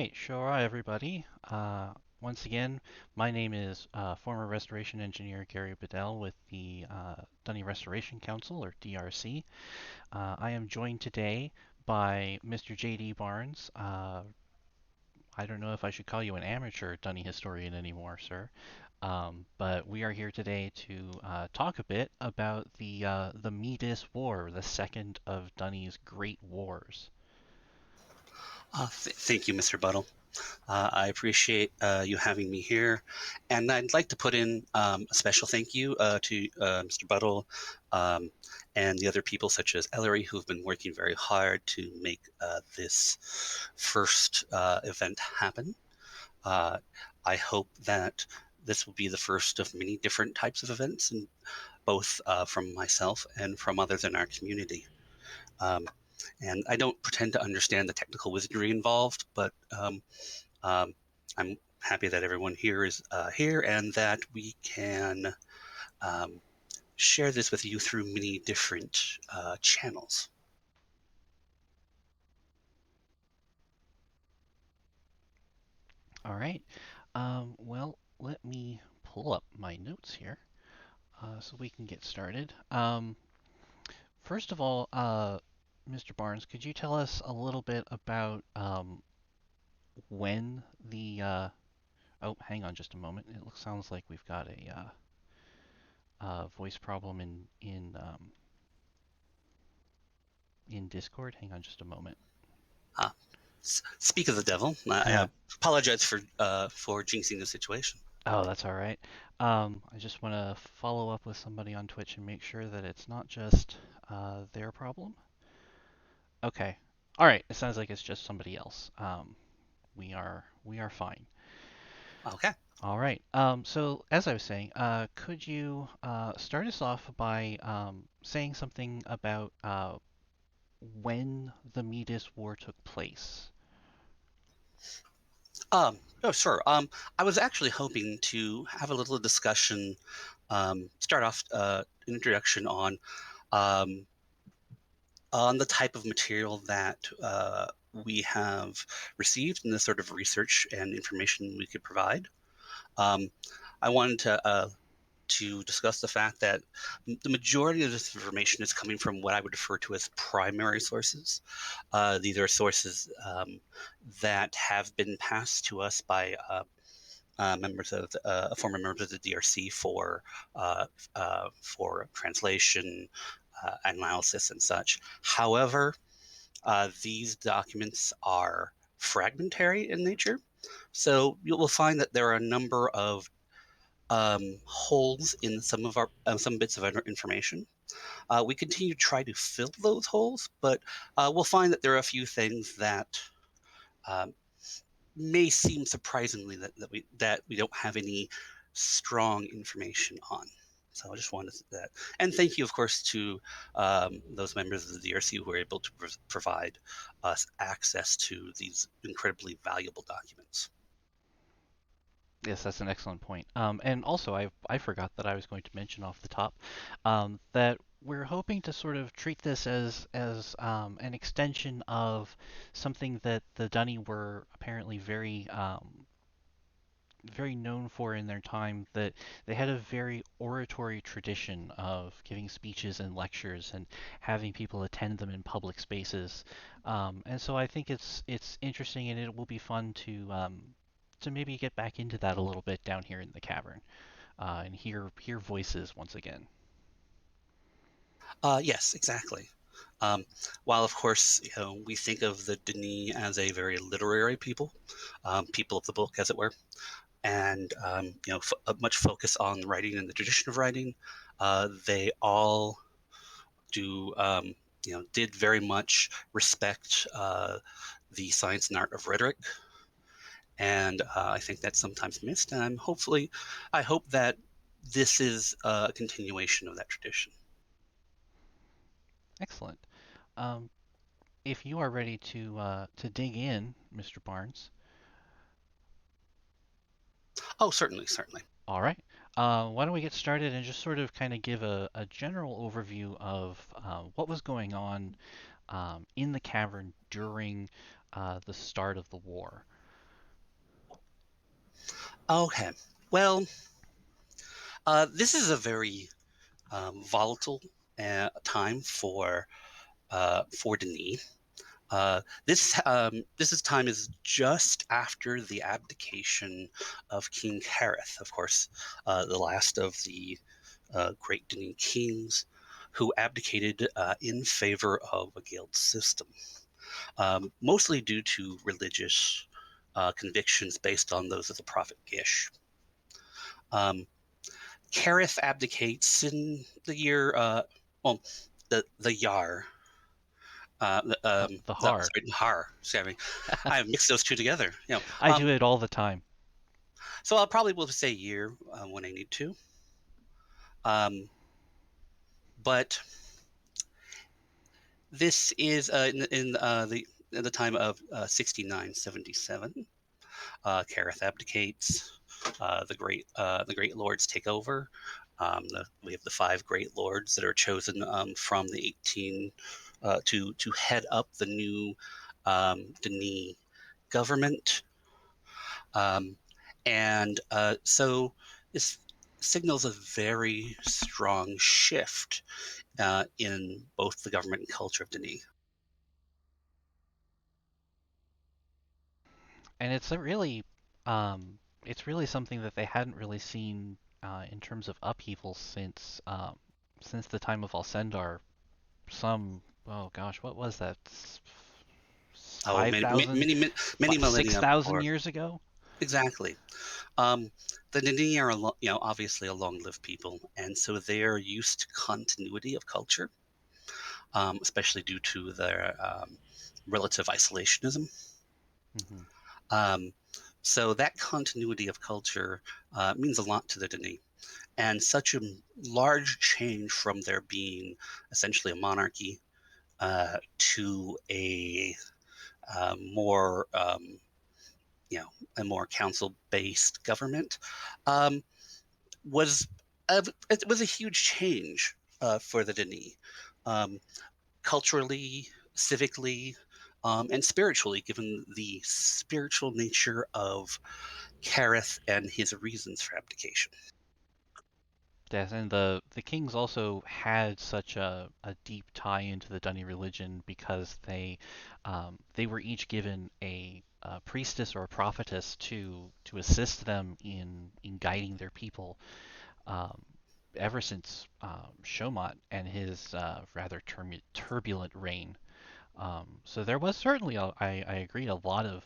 right, sure, everybody. Once again, my name is former Restoration Engineer Gary.Buddell with the Dunny Restoration Council, or DRC. I am joined today by Mr. J.D. Barnes. I don't know if I should call you an amateur Dunny historian anymore, sir. But we are here today to talk a bit about the Mee-Dis War, the second of Dunny's great wars. Thank you, Mr. Buddle. I appreciate you having me here. And I'd like to put in a special thank you to Mr. Buddle and the other people, such as Ellery, who've been working very hard to make this first event happen. Uh, I hope that this will be the first of many different types of events, and both from myself and from others in our community. Um, and I don't pretend to understand the technical wizardry involved, but um, I'm happy that everyone here is here and that we can um, share this with you through many different channels. All right. Well, let me pull up my notes here so we can get started. First of all, Mr. Barnes, could you tell us a little bit about when the oh, hang on just a moment. It sounds like we've got a voice problem in Discord. Hang on just a moment. Uh, Speak of the devil. I apologize for jinxing the situation. Oh, that's all right. I just want to follow up with somebody on Twitch and make sure that it's not just their problem. Okay. All right. It sounds like it's just somebody else. We are fine. Okay. All right. So as I was saying, could you start us off by saying something about when the Mee-Dis War took place? Oh, sure. I was actually hoping to have a little discussion, start off an introduction um, on the type of material that we have received and the sort of research and information we could provide. Um, I wanted to discuss the fact that the majority of this information is coming from what I would refer to as primary sources. These are sources that have been passed to us by members of former members of the DRC for translation, analysis, and such. However, these documents are fragmentary in nature, so you will find that there are a number of holes in some bits of our information. We continue to try to fill those holes, but we'll find that there are a few things that um, may seem surprisingly that we don't have any strong information on. So I just wanted to say that, and thank you, of course, to those members of the DRC who were able to provide us access to these incredibly valuable documents. Yes, that's an excellent point. And also, I forgot that I was going to mention off the top that we're hoping to sort of treat this as an extension of something that the Dunny were apparently very known for in their time. That they had a very oratory tradition of giving speeches and lectures and having people attend them in public spaces. And so I think it's interesting and it will be fun to maybe get back into that a little bit down here in the cavern and hear voices once again. Yes, exactly. Um, while of course, we think of the Denis as a very literary people, people of the book, as it were, and much focus on writing and the tradition of writing. They all do, did very much respect the science and art of rhetoric, and I think that's sometimes missed. And I hope that this is a continuation of that tradition. Excellent. Um, if you are ready to dig in, Mr. Barnes. Oh, certainly, certainly. All right. Why don't we get started and just sort of kind of give a general overview of what was going on in the cavern during the start of the war. Okay. Well, this is a very volatile time for Denis. This is time is just after the abdication of King Hareth, of course, the last of the great Denis kings, who abdicated in favor of a guild system, mostly due to religious convictions based on those of the prophet Gish. Um, Hareth abdicates in the year, well, the Yar. The No, Har. sorry, Har. Sorry, I have mixed those two together. I do it all the time. So I'll probably will say year when I need to. Um, but this is in the time of 6977. Kareth abdicates. The great lords take over. We have the five great lords that are chosen from the 18 to head up the new Denis government. Um, and so this signals a very strong shift in both the government and culture of Denis. And it's really something that they hadn't really seen in terms of upheaval since the time of Alcendar. Oh gosh, what was that? Oh, Five thousand, many six millennia thousand before. years ago? Exactly. Um, the Denis are, obviously a long-lived people, and so they are used to continuity of culture, especially due to their relative isolationism. Hmm. Um, so that continuity of culture means a lot to the Denis. And such a large change from there being essentially a monarchy to more, a more council-based government um, was it was a huge change for the Denis, um, culturally, civically, and spiritually, given the spiritual nature of Kareth and his reasons for abdication. Yes, and the kings also had such a deep tie into the Dunny religion because they were each given a priestess or a prophetess to assist them in guiding their people um, ever since Shomot and his rather turbulent reign. So there was certainly, I agree, a lot of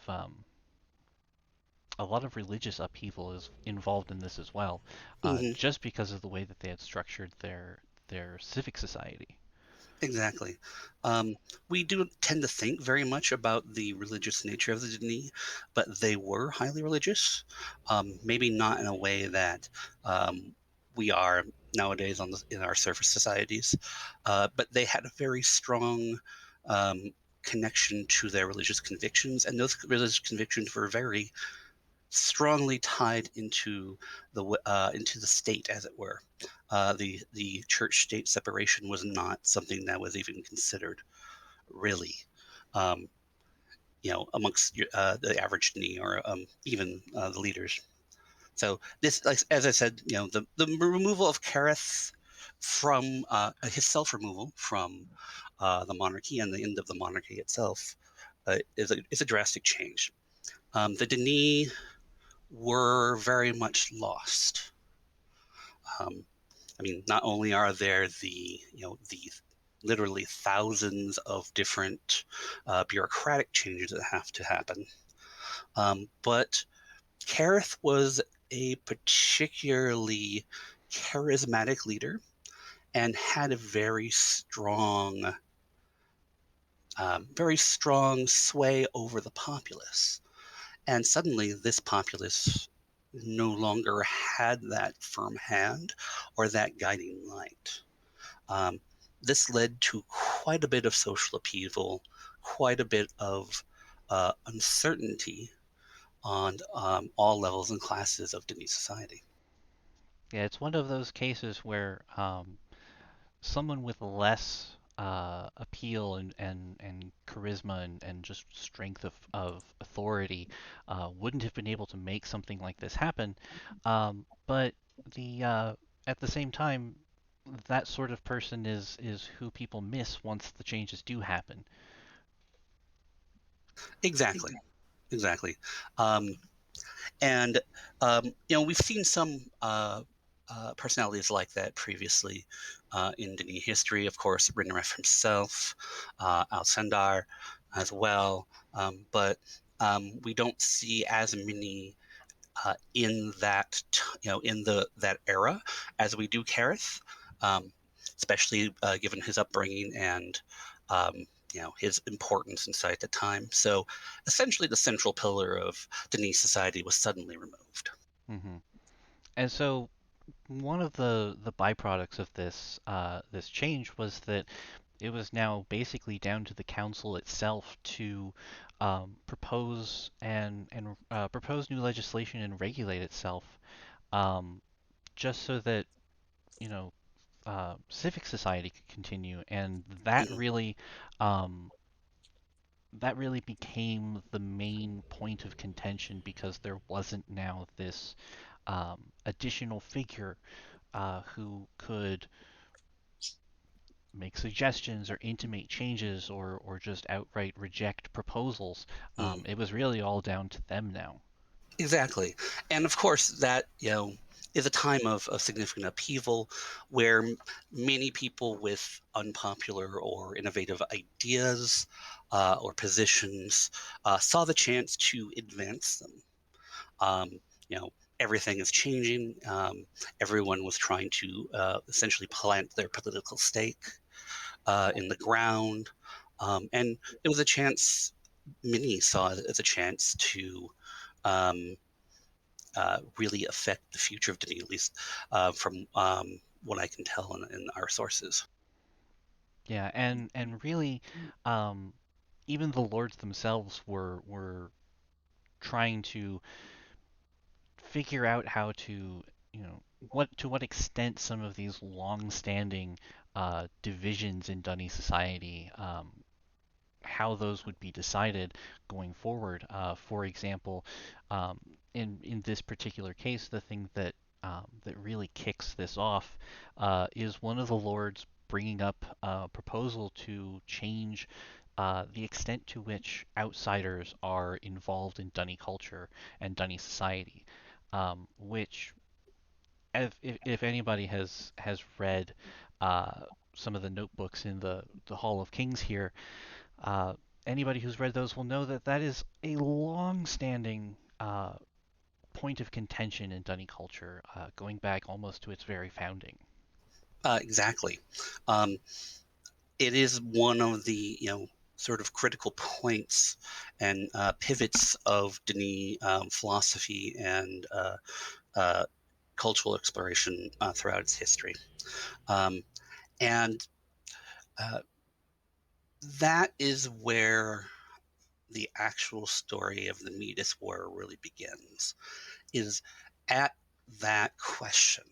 religious upheaval is involved in this as well, Hmm. just because of the way that they had structured their civic society. Exactly. Um, we do tend to think very much about the religious nature of the Denis, but they were highly religious. Maybe not in a way that we are nowadays in our surface societies, but they had a very strong um, connection to their religious convictions, and those religious convictions were very strongly tied into the state, as it were. The church state separation was not something that was even considered really, um, amongst the average knee or even the leaders. So this, like, as I said, the removal of Kareth from his self removal from the monarchy and the end of the monarchy itself is a drastic change. The Denis were very much lost. Um, I mean, not only are there the literally thousands of different bureaucratic changes that have to happen, but Kareth was a particularly charismatic leader and had a very strong sway over the populace. And suddenly, this populace no longer had that firm hand or that guiding light. Um, this led to quite a bit of social upheaval, quite a bit of uncertainty on all levels and classes of Denis society. Yeah, it's one of those cases where someone with less appeal and charisma and just strength of authority wouldn't have been able to make something like this happen. But the at the same time, that sort of person is who people miss once the changes do happen. Exactly, exactly. Um, and we've seen some personalities like that previously in Denis history. Of course, Rinaref himself, Alcindor as well, but we don't see as many in that era as we do Kareth, um, especially given his upbringing and um, his importance inside the time. So essentially, the central pillar of Denis society was suddenly removed. Hmm. And so one of the byproducts of this change was that it was now basically down to the council itself to propose new legislation and regulate itself, um, just so that you know civic society could continue, and Mhm. um, that really became the main point of contention because there wasn't now this additional figure who could make suggestions or intimate changes or just outright reject proposals. Mm. It was really all down to them now. Exactly. And of course, that, is a time of significant upheaval where many people with unpopular or innovative ideas or positions saw the chance to advance them. Um, you know, Everything is changing. Everyone was trying to essentially plant their political stake in the ground. And it was a chance, many saw it as a chance to um, really affect the future of Denis, at least from what I can tell in our sources. Yeah, and really, um, even the lords themselves were trying to figure out how to, what extent some of these long-standing divisions in Dunny society, how those would be decided going forward. For example, um, in this particular case, the thing that really kicks this off is one of the lords bringing up a proposal to change the extent to which outsiders are involved in Dunny culture and Dunny society, which if anybody has read some of the notebooks in the Hall of Kings here, uh, anybody who's read those will know that that is a long-standing point of contention in Dunny culture, going back almost to its very founding. Exactly. Um, it is one of the sort of critical points and pivots of Denis philosophy and uh, cultural exploration throughout its history. Um, and uh, that is where the actual story of the Mee-Dis War really begins, is at that question.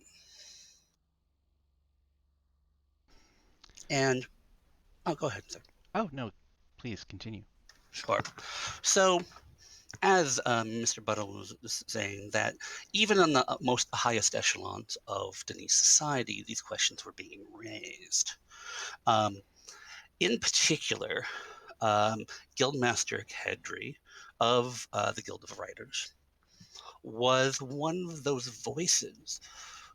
And, oh, go ahead, sir. Oh no, please continue. Sure. So, as Mr. Buddell was saying, that even on the most highest echelons of Denis society, these questions were being raised. Um, in particular, Guildmaster Kedry of the Guild of Writers was one of those voices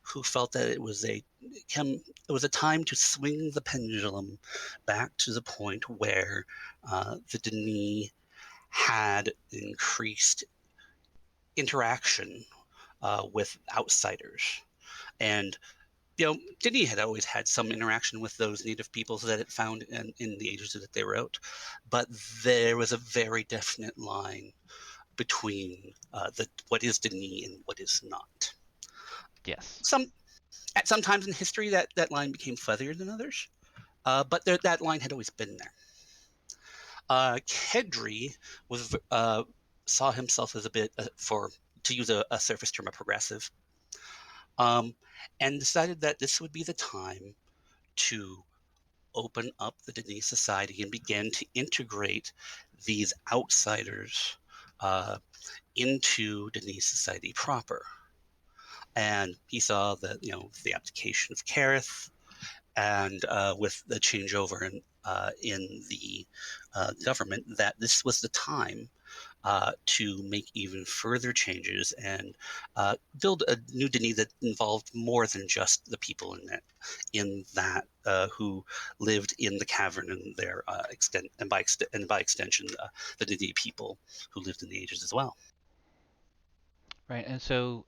who felt that it was a time to swing the pendulum back to the point where the Denis had increased interaction with outsiders. And Denis had always had some interaction with those native peoples that it found in the ages that they wrote, but there was a very definite line between the what is Denis and what is not. Yes. Some At some times in history that line became fuzzier than others, but that line had always been there. Kedry was saw himself as a bit for to use a surface term, a progressive, um, and decided that this would be the time to open up the Denis society and begin to integrate these outsiders uh, into Denis society proper. And he saw that, the abdication of Carith, and with the changeover in the government, that this was the time to make even further changes and build a new Denis that involved more than just the people in that who lived in the cavern and their extent and by extension the Denis people who lived in the ages as well. Right, and so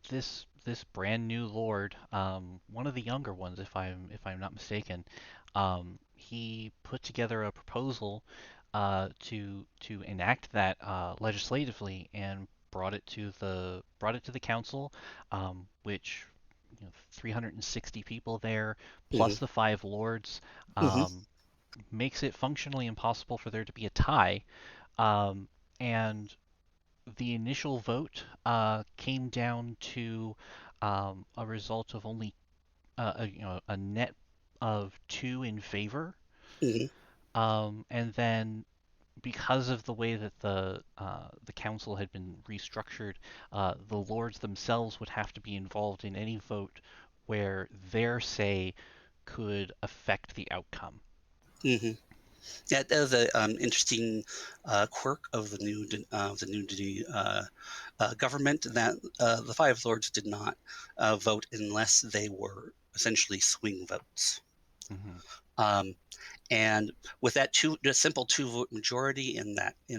this brand new lord, one of the younger ones, if I'm not mistaken, he put together a proposal to enact that legislatively and brought it to the council, which 360 people there Hmm. plus the five lords, Hmm. um, makes it functionally impossible for there to be a tie, um, and the initial vote came down to a result of only a net of two in favor, Hmm. and then because of the way that the council had been restructured, the lords themselves would have to be involved in any vote where their say could affect the outcome. Hmm. Yeah, that was a interesting quirk of the new government, that the Five Lords did not vote unless they were essentially swing votes. Hmm. Um, and with that just simple two vote majority in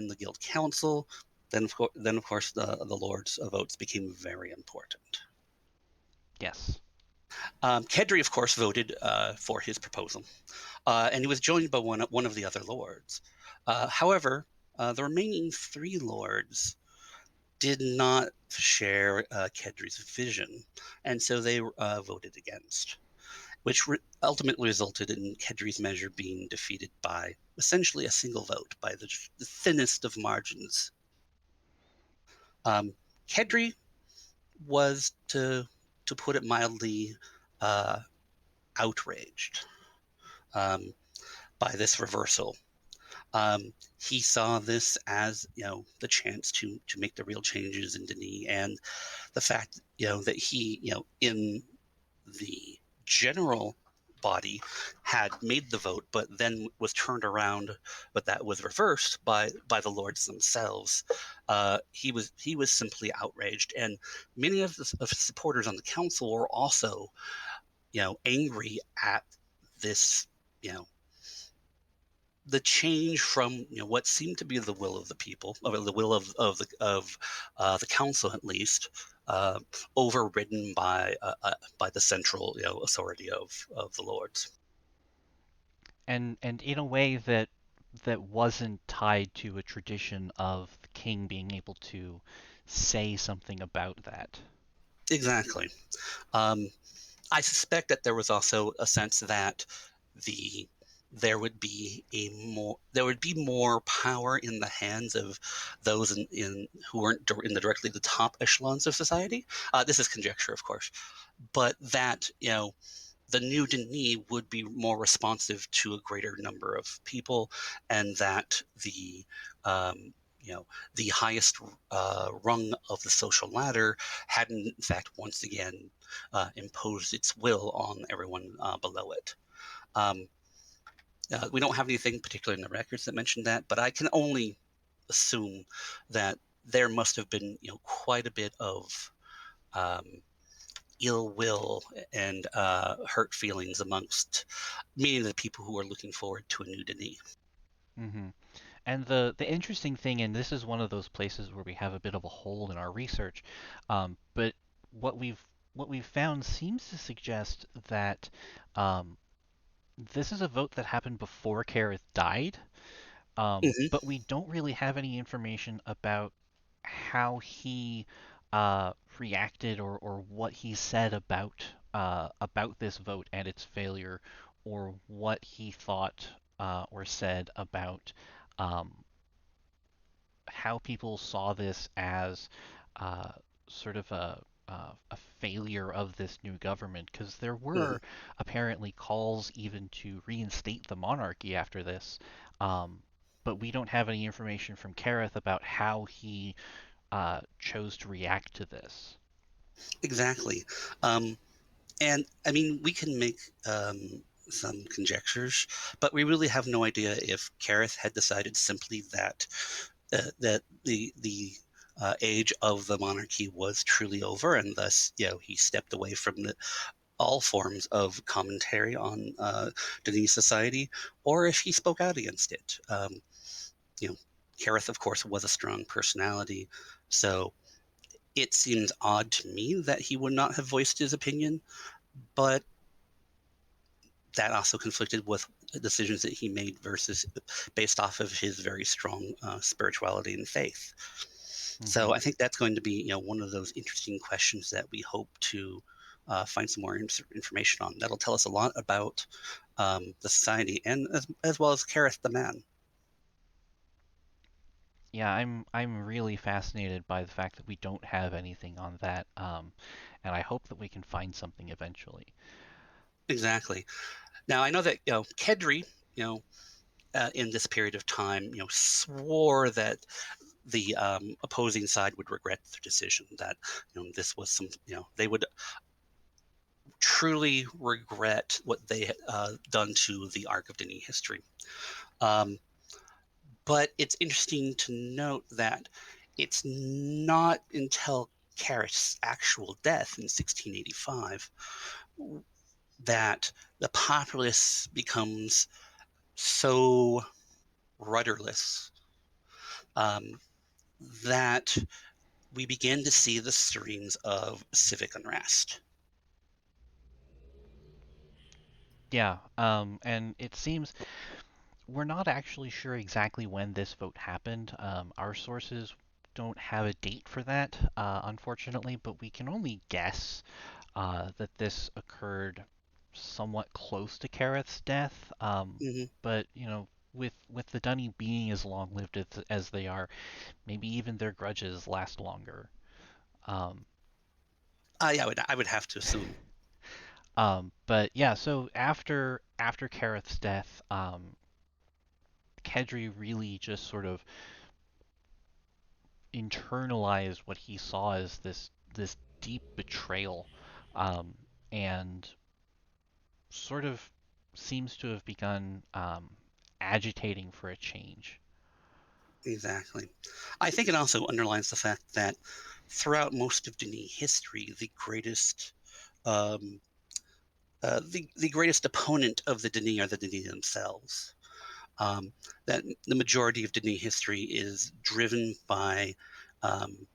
the guild council, then of course the lords' votes became very important. Yes. Kedri, of course, voted for his proposal, and he was joined by one of the other lords. However, the remaining three lords did not share Kedri's vision, and so they voted against, which ultimately resulted in Kedri's measure being defeated by essentially a single vote by the thinnest of margins. Um, Kedri was, to put it mildly, uh, outraged um, by this reversal. He saw this as, the chance to make the real changes in Denis, and the fact, that he, in the general body had made the vote, but then was turned around, but that was reversed by the lords themselves. He was simply outraged, and many of supporters on the council were also, angry at this, you know, the change from, what seemed to be the will of the people, or the will of the council at least, uh, overridden by the central, authority of the lords. And in a way that wasn't tied to a tradition of the king being able to say something about that. Exactly. Um, I suspect that there was also a sense that the there would be more power in the hands of those in who weren't in the directly the top echelons of society. This is conjecture, of course, but that, the new Denis would be more responsive to a greater number of people, and that um, you know the highest rung of the social ladder had in fact once again imposed its will on everyone below it. Um, we don't have anything particular in the records that mention that, but I can only assume that there must have been, quite a bit of um, ill will and hurt feelings amongst many of the people who are looking forward to a new Denis. Hmm. And the interesting thing, and this is one of those places where we have a bit of a hole in our research, but what we've what we've found seems to suggest that um, this is a vote that happened before Kareth died, Hmm. but we don't really have any information about how he reacted or what he said about this vote and its failure, or what he thought or said about um, how people saw this as uh, sort of a a failure of this new government, because there Hmm. were apparently calls even to reinstate the monarchy after this. Um, but we don't have any information from Kareth about how he chose to react to this. Exactly. Um, and I mean, we can make some conjectures, but we really have no idea if Kareth had decided simply that that the age of the monarchy was truly over, and thus, he stepped away from all forms of commentary on Denise society, or if he spoke out against it. You know, Kareth, of course, was a strong personality, so it seems odd to me that he would not have voiced his opinion, but that also conflicted with decisions that he made versus based off of his very strong spirituality and faith. Hmm. So I think that's going to be one of those interesting questions that we hope to find some more information on. That'll tell us a lot about the society and as well as Kareth the man. Yeah, I'm really fascinated by the fact that we don't have anything on that, and I hope that we can find something eventually. Exactly. Now I know that Kedri, you know, in this period of time, swore that the opposing side would regret their decision. That this was some, they would truly regret what they had done to the arc of Dini history. Um, but it's interesting to note that it's not until Carrot's actual death in 1685 that the populace becomes so rudderless um, that we begin to see the stirrings of civic unrest. Yeah, and it seems we're not actually sure exactly when this vote happened. Our sources don't have a date for that, unfortunately, but we can only guess that this occurred somewhat close to Kareth's death. Mm-hmm. But with the Dunny being as long-lived as they are, maybe even their grudges last longer. Um, Yeah, I would have to assume. but yeah, so after Kareth's death, Kedri really just sort of internalized what he saw as this deep betrayal, um, and sort of seems to have begun agitating for a change. Exactly. I think it also underlines the fact that throughout most of Denis history, um, the greatest opponent of the Denis are the Denis themselves. Um, that the majority of Denis history is driven by um,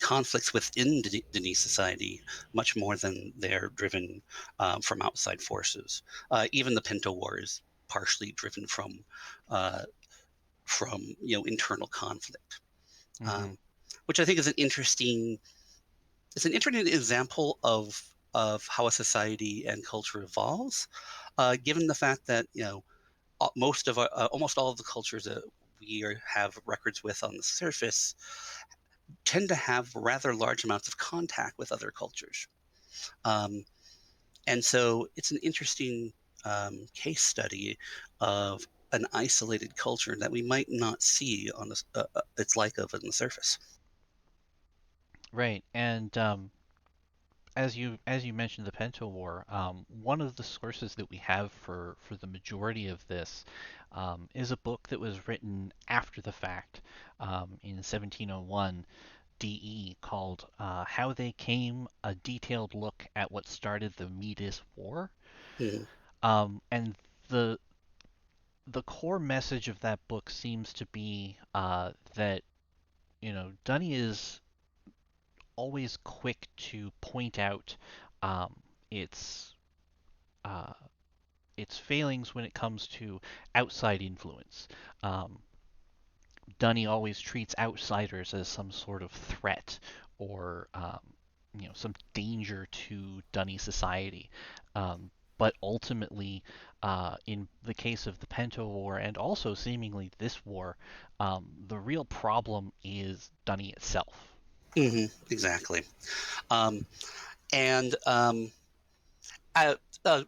conflicts within Denis society, much more than they're driven from outside forces. Even the Pinto War is partially driven uh, from internal conflict, Hmm. um, which I think is an interesting example of how a society and culture evolves, given the fact that most of almost all of the cultures that have records with on the surface tend to have rather large amounts of contact with other cultures. Um, and so it's an interesting case study of an isolated culture that we might not see on its like of on the surface. Right, and as you mentioned the Pento War, one of the sources that we have for the majority of this is a book that was written after the fact in 1701 DE called "How They Came: A Detailed Look at What Started the Mee-Dis War." Mm, And the core message of that book seems to be that Dunny is always quick to point out um, its uh, its failings when it comes to outside influence. Um, Dunny always treats outsiders as some sort of threat or some danger to Dunny society. But ultimately, in the case of the Pento War and also seemingly this war, the real problem is Dunny itself. Exactly. Um, and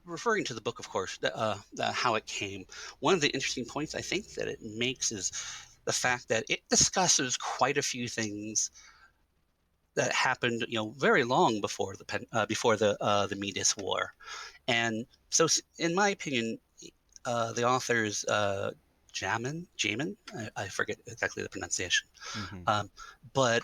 referring to the book, of course, how it came, one of the interesting points I think that it makes is the fact that it discusses quite a few things that happened, very long before the Mee-Dis War. And so, in my opinion, the author is Jamin. I forget exactly the pronunciation. Hmm. Um, but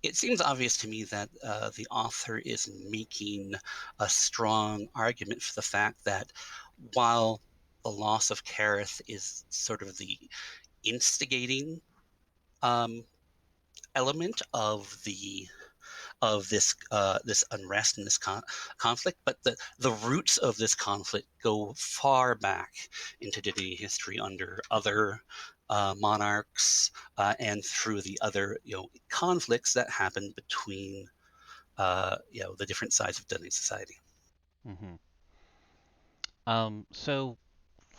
it seems obvious to me that the author is making a strong argument for the fact that while the loss of Kareth is sort of the instigating um, element of this unrest and this conflict, but the roots of this conflict go far back into Dini history under other monarchs and through the other conflicts that happened between the different sides of Dini society. Hmm. So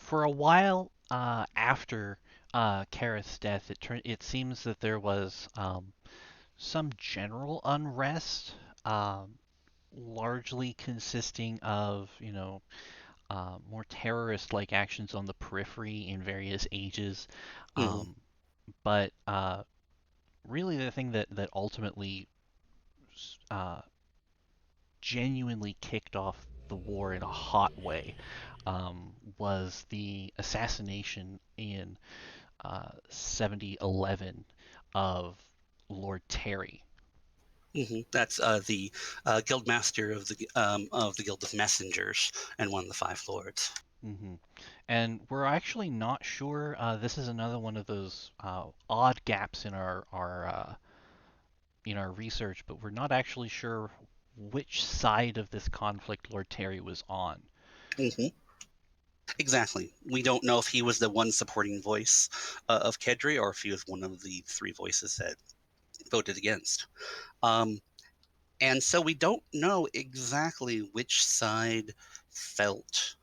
for a while after Kara's death, it seems that there was some general unrest, largely consisting of, more terrorist-like actions on the periphery in various ages. Hmm. Um, but really, the thing that ultimately uh, genuinely kicked off the war in a hot way was the assassination in 7011 of Lord Terry. That's the guild master of the Guild of Messengers and one of the Five Lords. Hmm. And we're actually not sure. This is another one of those odd gaps in our research, but we're not actually sure which side of this conflict Lord Terry was on. Hmm. Exactly. We don't know if he was the one supporting voice of Kedri or if he was one of the three voices that voted against. Um, and so we don't know exactly which side felt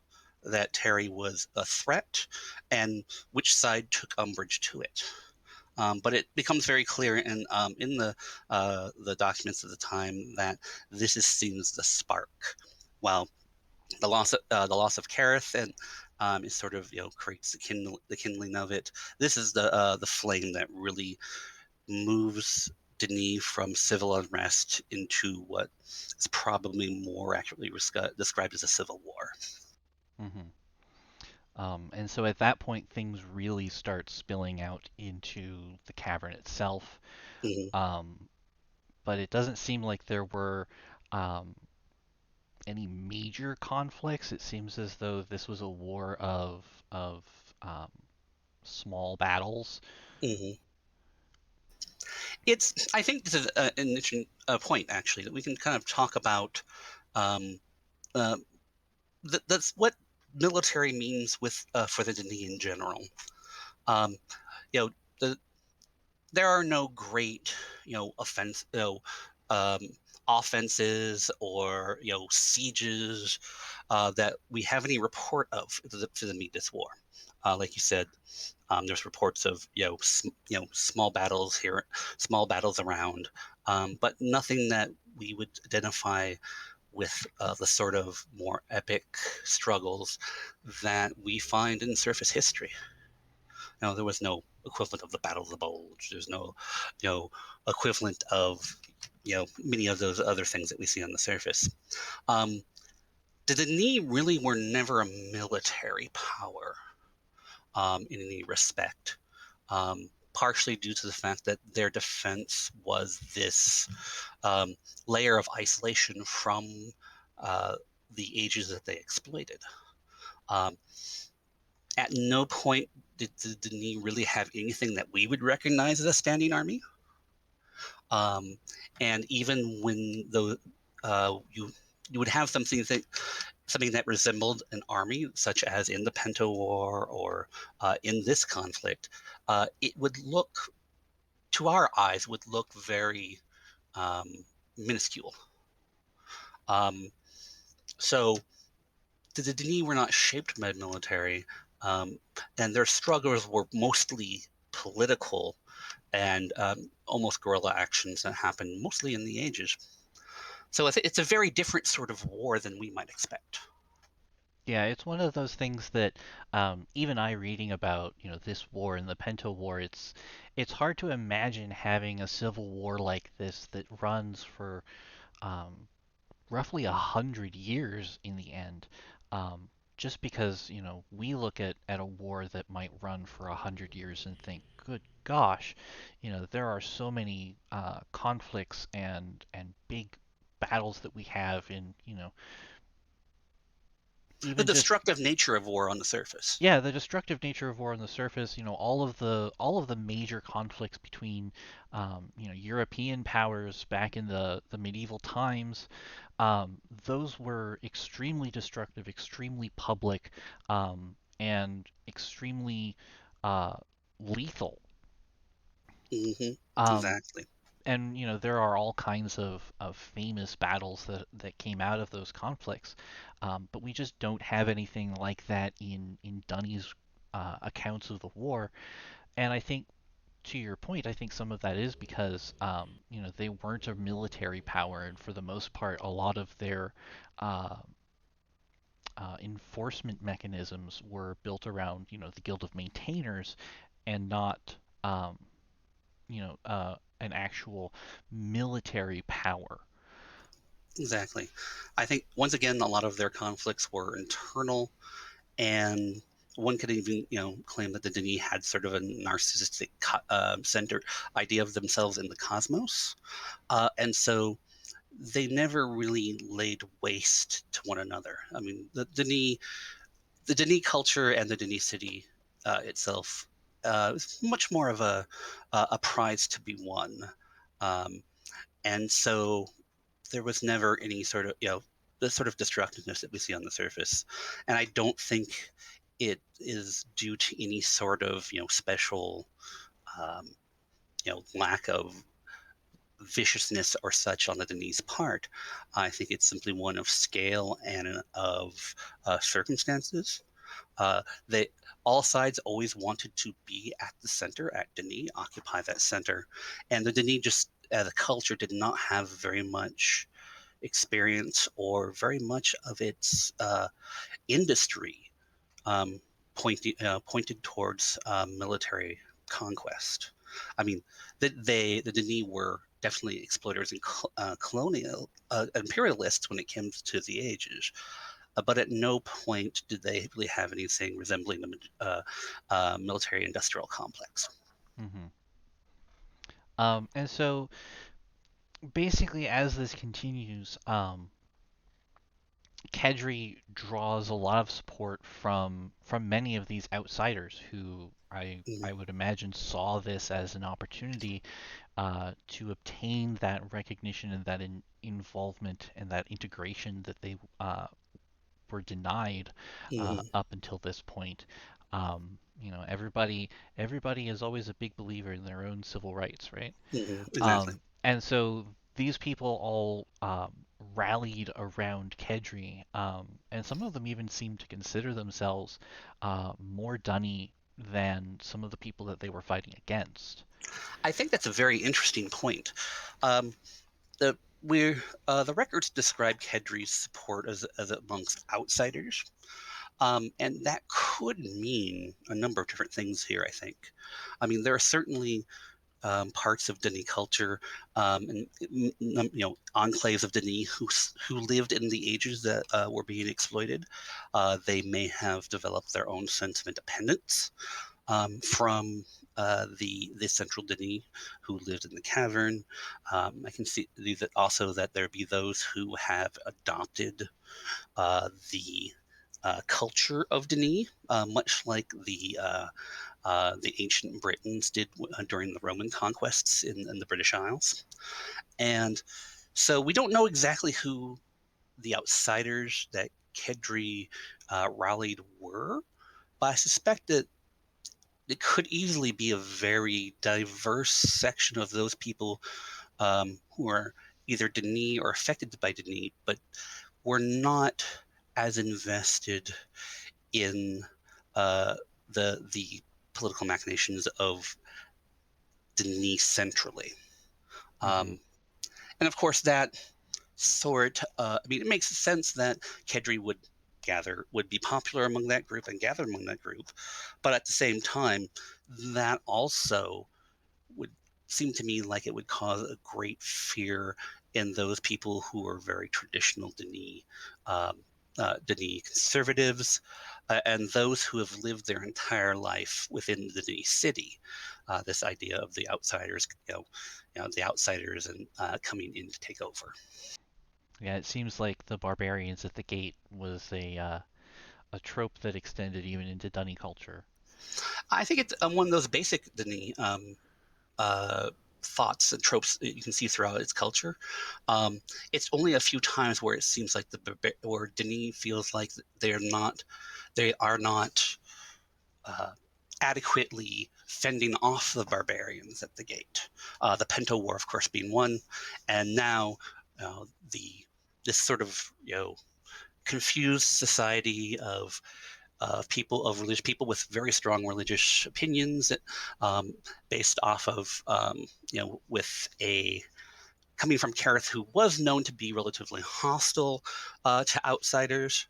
that Terry was a threat and which side took umbrage to it. But it becomes very clear in the documents of the time that this is seen as the spark. While the loss of Kareth and is sort of creates the kindling of it. This is the flame that really moves Denis from civil unrest into what is probably more accurately described as a civil war. Hmm. And so at that point, things really start spilling out into the cavern itself. Hmm. Um, but it doesn't seem like there were um, any major conflicts. It seems as though this was a war of um, small battles. Hmm. I think this is an interesting point actually that we can kind of talk about. Um, uh, that's what military means with for the Denis in general. Um, you know, the there are no great, um, offenses or sieges that we have any report of to the Mee-Dis War. Like you said, there's reports of small battles here, small battles around, but nothing that we would identify with the sort of more epic struggles that we find in surface history. There was no equivalent of the Battle of the Bulge. There's no, equivalent of, many of those other things that we see on the surface. Um, the Denis really were never a military power in any respect, partially due to the fact that their defense was this layer of isolation from uh, the ages that they exploited. Um, at no point did the Denis really have anything that we would recognize as a standing army. Um, and even when you would have something that resembled an army, such as in the Pento War or in this conflict, it would look, to our eyes, would look very um, minuscule. Um, so the Denis were not shaped by military, um, and their struggles were mostly political and almost guerrilla actions that happen mostly in the ages. So it's a very different sort of war than we might expect. Yeah, it's one of those things that even I reading about, this war and the Pento War, it's hard to imagine having a civil war like this that runs for um, roughly 100 years in the end. Um, just because, we look at a war that might run for 100 years and think, good gosh, there are so many conflicts and big battles that we have in, The even just destructive nature of war on the surface. yeah, the destructive nature of war on the surface, all of the major conflicts between European powers back in the medieval times, those were extremely destructive, extremely public, and extremely uh, lethal. Hmm. Um, Exactly. and there are all kinds of famous battles that came out of those conflicts, but we just don't have anything like that in Dunny's accounts of the war. And I think, to your point, I think some of that is because they weren't a military power, and for the most part, a lot of their uh, enforcement mechanisms were built around the Guild of Maintainers, and not um, an actual military power. Exactly. I think once again, a lot of their conflicts were internal, and one could even claim that the Denis had sort of a narcissistic centered idea of themselves in the cosmos, and so they never really laid waste to one another. I mean, the Denis culture and the Denis city itself is much more of a prize to be won, um, and so there was never any sort of the sort of destructiveness that we see on the surface, and I don't think it is due to any sort of special um, lack of viciousness or such on the Denise part. I think it's simply one of scale and of circumstances. They all sides always wanted to be at the center, at Denis, occupy that center, and the Denis just the culture did not have very much experience or very much of its industry um, pointed towards military conquest. I mean, the Denis were definitely exploiters and colonial imperialists when it comes to the ages. But at no point did they really have anything resembling the military industrial complex. Hmm. And so basically, as this continues, Kedri draws a lot of support from many of these outsiders who I Mm-hmm. would imagine saw this as an opportunity to obtain that recognition and that involvement and that integration that they were denied Mm-hmm. up until this point. Everybody is always a big believer in their own civil rights, right? Mm-hmm. Exactly. And so these people all rallied around Kedri, and some of them even seemed to consider themselves more Dunny than some of the people that they were fighting against. I think that's a very interesting point. Um, the records describe Kedri's support as amongst outsiders, and that could mean a number of different things here. I think, I mean, there are certainly parts of Denis culture and enclaves of Denis who lived in the ages that were being exploited. They may have developed their own sense of independence from the central Denis who lived in the cavern. I can see that also that there be those who have adopted the culture of Denis, much like the ancient Britons did during the Roman conquests in the British Isles. And so we don't know exactly who the outsiders that Kedri rallied were, but I suspect that it could easily be a very diverse section of those people who are either Denis or affected by Denis, but were not as invested in uh, the political machinations of Denise centrally. Mm-hmm. Um, and of course, that I mean, it makes sense that Kedri would be popular among that group and gather among that group, but at the same time, that also would seem to me like it would cause a great fear in those people who are very traditional um, Denis conservatives, and those who have lived their entire life within the Denis city. This idea of the outsiders, the outsiders and coming in to take over. Yeah, it seems like the barbarians at the gate was a trope that extended even into Dunny culture. I think it's one of those basic Denis uh, thoughts and tropes that you can see throughout its culture. Um, it's only a few times where it seems like where Denis feels like they are not uh, adequately fending off the barbarians at the gate. The Pento War, of course, being one, and now the this sort of confused society of people of religious people with very strong religious opinions um, based off of with a coming from Kareth, who was known to be relatively hostile to outsiders.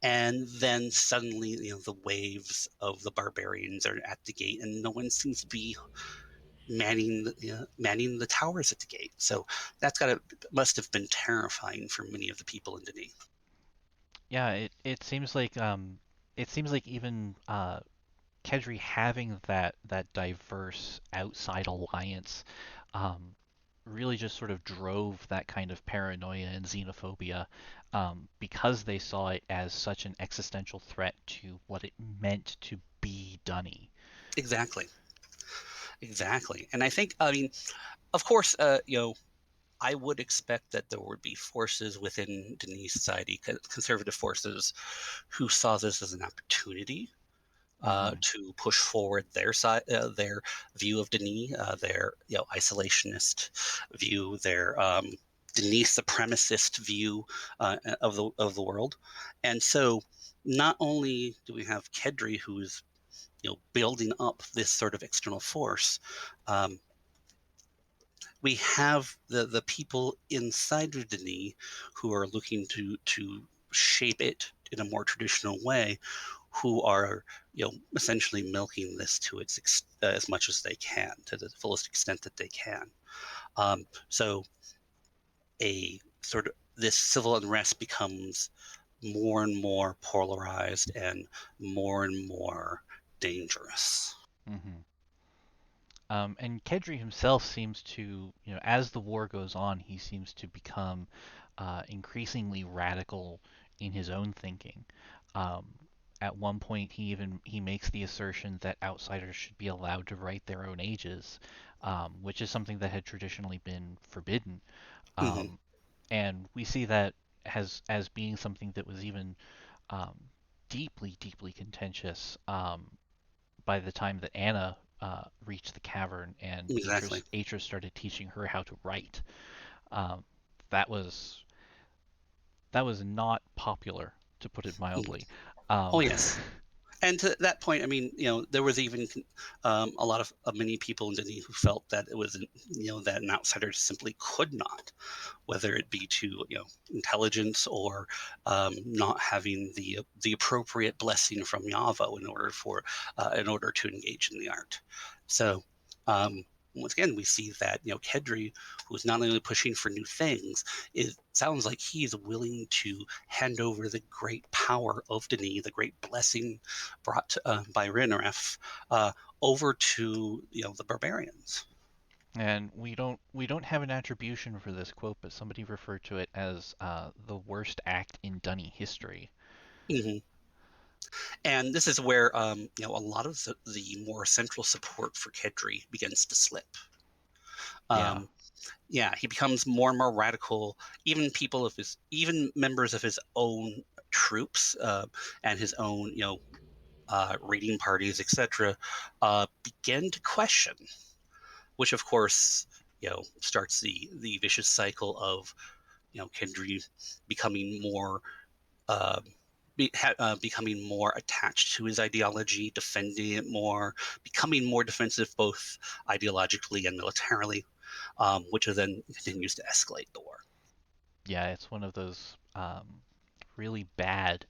And then suddenly, the waves of the barbarians are at the gate, and no one seems to be manning the towers at the gate. So must have been terrifying for many of the people in Denis. Yeah, it seems like even Kedri having that diverse outside alliance um, really just sort of drove that kind of paranoia and xenophobia because they saw it as such an existential threat to what it meant to be Dunny. Exactly, exactly. And I think, I mean, of course, I would expect that there would be forces within Denis society, conservative forces, who saw this as an opportunity Hmm. to push forward their view of Denis, their isolationist view, their Denis supremacist view of the world, and so not only do we have Kedri, who's building up this sort of external force. Um, we have the people inside of Denis who are looking to shape it in a more traditional way, who are essentially milking this to as much as they can, to the fullest extent that they can. So a sort of this civil unrest becomes more and more polarized and more dangerous. Hmm. And Kedri himself seems to, as the war goes on, he seems to become increasingly radical in his own thinking. Um, at one point, he makes the assertion that outsiders should be allowed to write their own ages, which is something that had traditionally been forbidden. Hmm. Um, and we see that as being something that was even um, deeply, deeply contentious by the time that Anna reached the cavern and Exactly. Atris started teaching her how to write. Um, that was that was not popular, to put it Mhm. mildly. Oh Um, yes. And to that point, I mean, there was even a lot of many people in Disney who felt that it was, that an outsider simply could not, whether it be to intelligence or not having the appropriate blessing from Yavo in order to engage in the art. So um, once again, we see that Kedri, who is not only pushing for new things, it sounds like he's willing to hand over the great power of Denis, the great blessing brought by Rinref, over to the barbarians. and we don't have an attribution for this quote, but somebody referred to it as the worst act in Dunny history. Hmm. And this is where a lot of the more central support for Kedri begins to slip. Yeah. Um, yeah, he becomes more and more radical. Even members of his own troops and his own, reading parties, etc., begin to question, which of course, starts the vicious cycle of Kendry becoming more. Uh, becoming more attached to his ideology, defending it more, becoming more defensive both ideologically and militarily, which then continues to escalate the war. Yeah, it's one of those really bad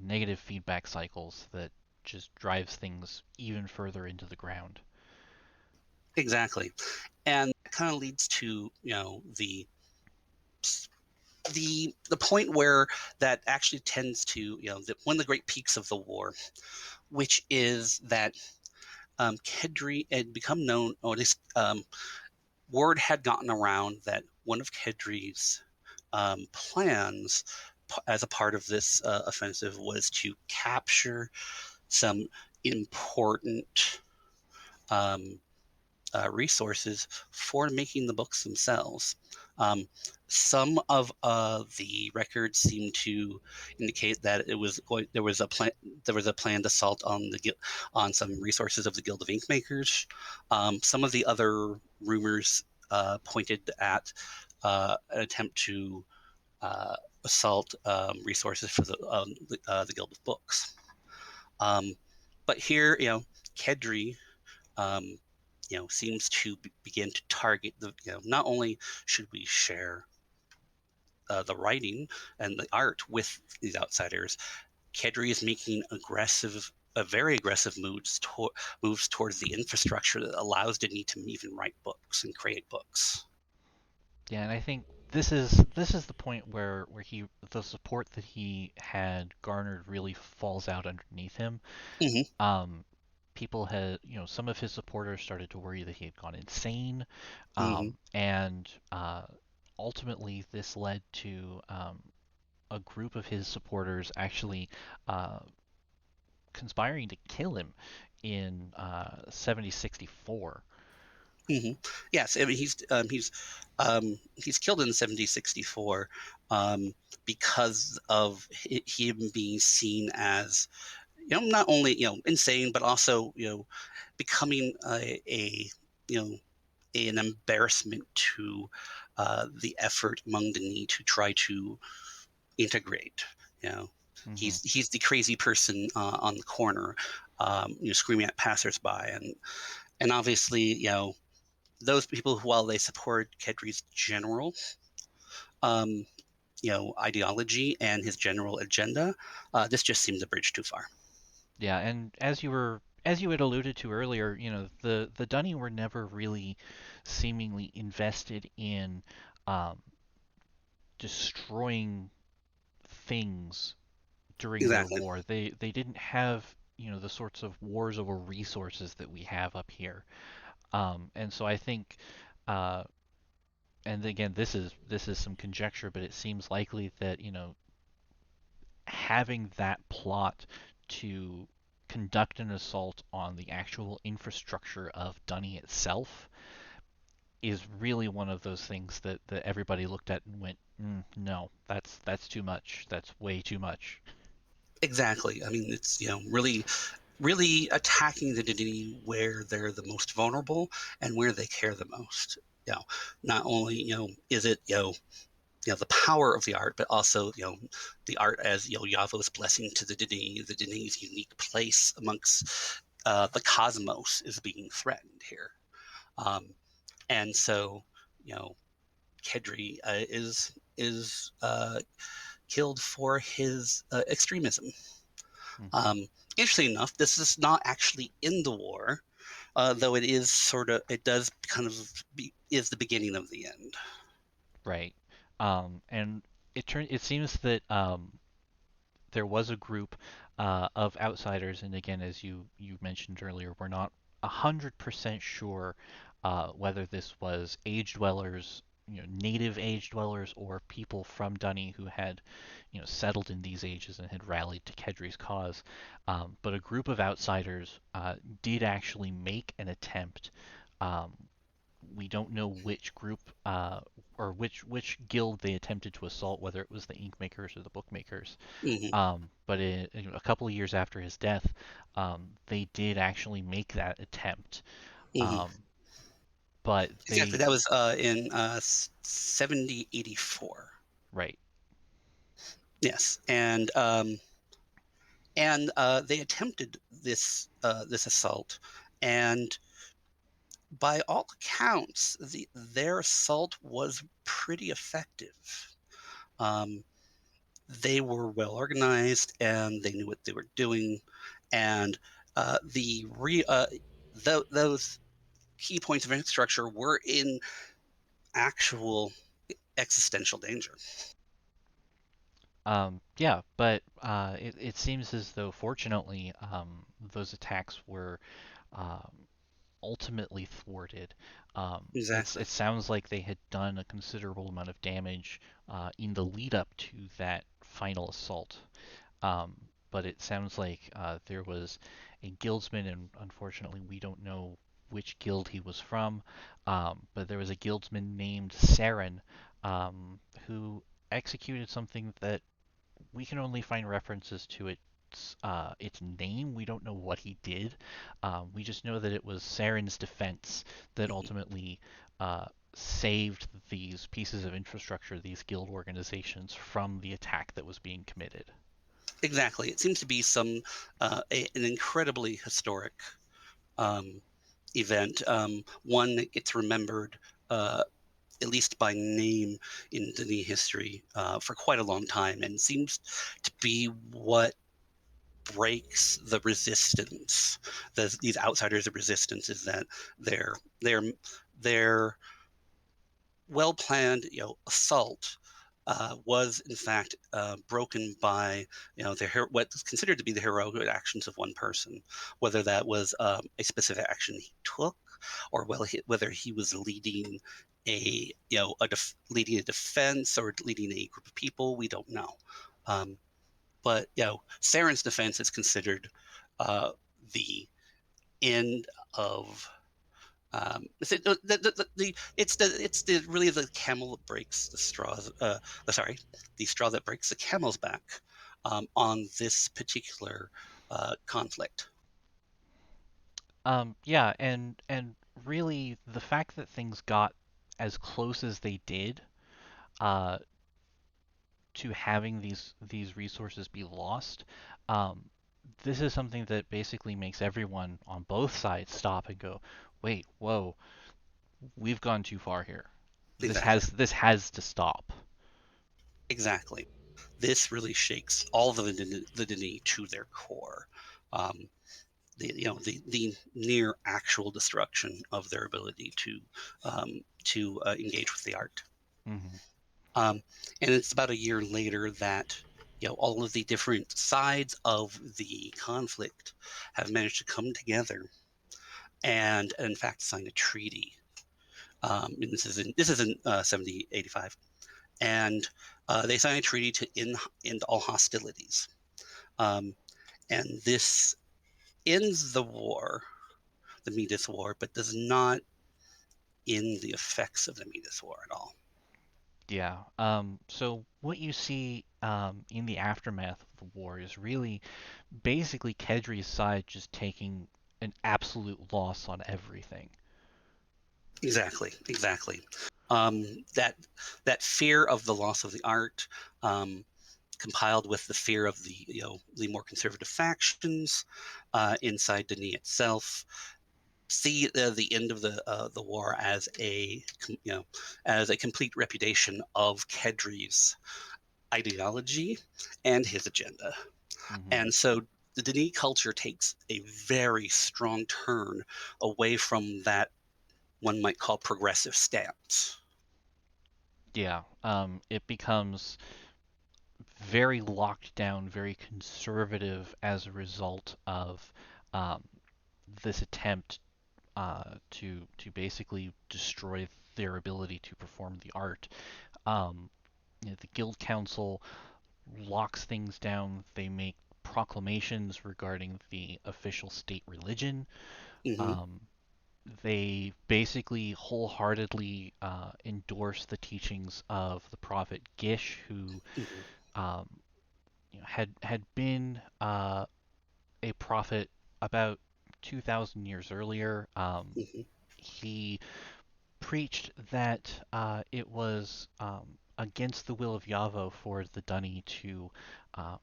negative feedback cycles that just drives things even further into the ground. Exactly, and that kind of leads to the point where that actually tends to one of the great peaks of the war, which is that Kedri had become known, or at least word had gotten around that one of Kedri's plans as a part of this offensive was to capture some important um, resources for making the books themselves. Um, some of the records seem to indicate that there was a planned assault on on some resources of the Guild of Inkmakers. Some of the other rumors pointed at an attempt to assault resources for the Guild of Books. Um, but here, Kedri um, seems to begin to target not only should we share the writing and the art with these outsiders, Kedri is making very aggressive moves towards the infrastructure that allows Denis to even write books and create books. Yeah, and I think this is the point where he the support that he had garnered really falls out underneath him. Hmm. Um, People had, some of his supporters started to worry that he had gone insane, Hmm. and ultimately this led to a group of his supporters actually uh, conspiring to kill him in 7064. Hmm. Yes, I mean he's killed in 7064 because of him being seen as not only insane but also becoming you know an embarrassment to the effort among the need to try to integrate. You know, Hmm. he's the crazy person on the corner, screaming at passersby, and obviously those people who, while they support Kedri's general um, ideology and his general agenda, this just seems a bridge too far. Yeah, and as you had alluded to earlier, the Dunny were never really seemingly invested in um, destroying things during their Exactly. war. They didn't have, the sorts of wars over resources that we have up here. And so I think, uh, and again, this is some conjecture, but it seems likely that, having that plot to conduct an assault on the actual infrastructure of Dunny itself is really one of those things that everybody looked at and went, no, that's too much. That's way too much. Exactly. I mean, it's really attacking the divinity where they're the most vulnerable and where they care the most. You know, not only is it the power of the art, but also the art as Yahweh's blessing to the divinity's unique place amongst the cosmos is being threatened here. Um, and so you know Kedri is killed for his extremism. Hmm. Um, Interestingly enough, this is not actually in the war, though it does kind of is the beginning of the end. Right. And it seems that there was a group of outsiders, and again, as you mentioned earlier, we're not 100% sure whether this was age dwellers, native age dwellers, or people from Dunny who had, settled in these ages and had rallied to Kedri's cause. But a group of outsiders did actually make an attempt. Um, we don't know which group or which guild they attempted to assault, whether it was the ink makers or the bookmakers. Hmm. But a couple of years after his death, they did actually make that attempt. Hmm. Um, but Exactly. they, That was in 7084. right. Yes, and and they attempted this assault, and by all accounts, their assault was pretty effective. Um, they were well organized and they knew what they were doing, and those key points of infrastructure were in actual existential danger. Yeah, but it seems as though, fortunately, those attacks were um, ultimately thwarted. Exactly. It sounds like they had done a considerable amount of damage in the lead up to that final assault. Um, but it sounds like there was a guildsman, and unfortunately, we don't know which guild he was from. But there was a guildsman named Saren who executed something that we can only find references to its name. We don't know what he did. We just know that it was Saren's defense that Mhm. ultimately saved these pieces of infrastructure, these guild organizations, from the attack that was being committed. Exactly. It seems to be an incredibly historic um, event, one that gets remembered at least by name in Dini history for quite a long time, and seems to be what breaks the resistance. These outsiders of resistance is that their their their well planned assault was in fact broken by what's considered to be the heroic actions of one person, whether that was a specific action he took, or whether he was leading leading a defense or leading a group of people. We don't know. Um, but Saren's defense is considered the end of it's the really the camel that breaks the straws. The straw that breaks the camel's back on this particular conflict. Yeah, and really the fact that things got as close as they did uh, to having these resources be lost, um, this is something that basically makes everyone on both sides stop and go, wait, whoa, we've gone too far here. Exactly, This has to stop. exactly. This really shakes all of the Dini to their core. Um, the near actual destruction of their ability to engage with the art. Hmm. Um, and it's about a year later that all of the different sides of the conflict have managed to come together and in fact sign a treaty. And this is in 7085, and they sign a treaty to end all hostilities. Um, and this ends the war, the Mee-Dis War, but does not end the effects of the Mee-Dis War at all. Yeah. So what you see in the aftermath of the war is really basically Kedri's side just taking an absolute loss on everything. Exactly, exactly. That fear of the loss of the art, um, compiled with the fear of the more conservative factions inside Denis itself, see the end of the war as a complete repudiation of Kedri's ideology and his agenda. Hmm. And so the Denis culture takes a very strong turn away from that one might call progressive stance. Yeah. It becomes very locked down, very conservative as a result of um, this attempt to basically destroy their ability to perform the art. Um, the guild council locks things down. They make proclamations regarding the official state religion. Hmm. Um, they basically wholeheartedly endorse the teachings of the prophet Gish, who Hmm. um, had been a prophet about 2,000 years earlier. Hmm. He preached that it was against the will of Yahweh for the Dunny to um,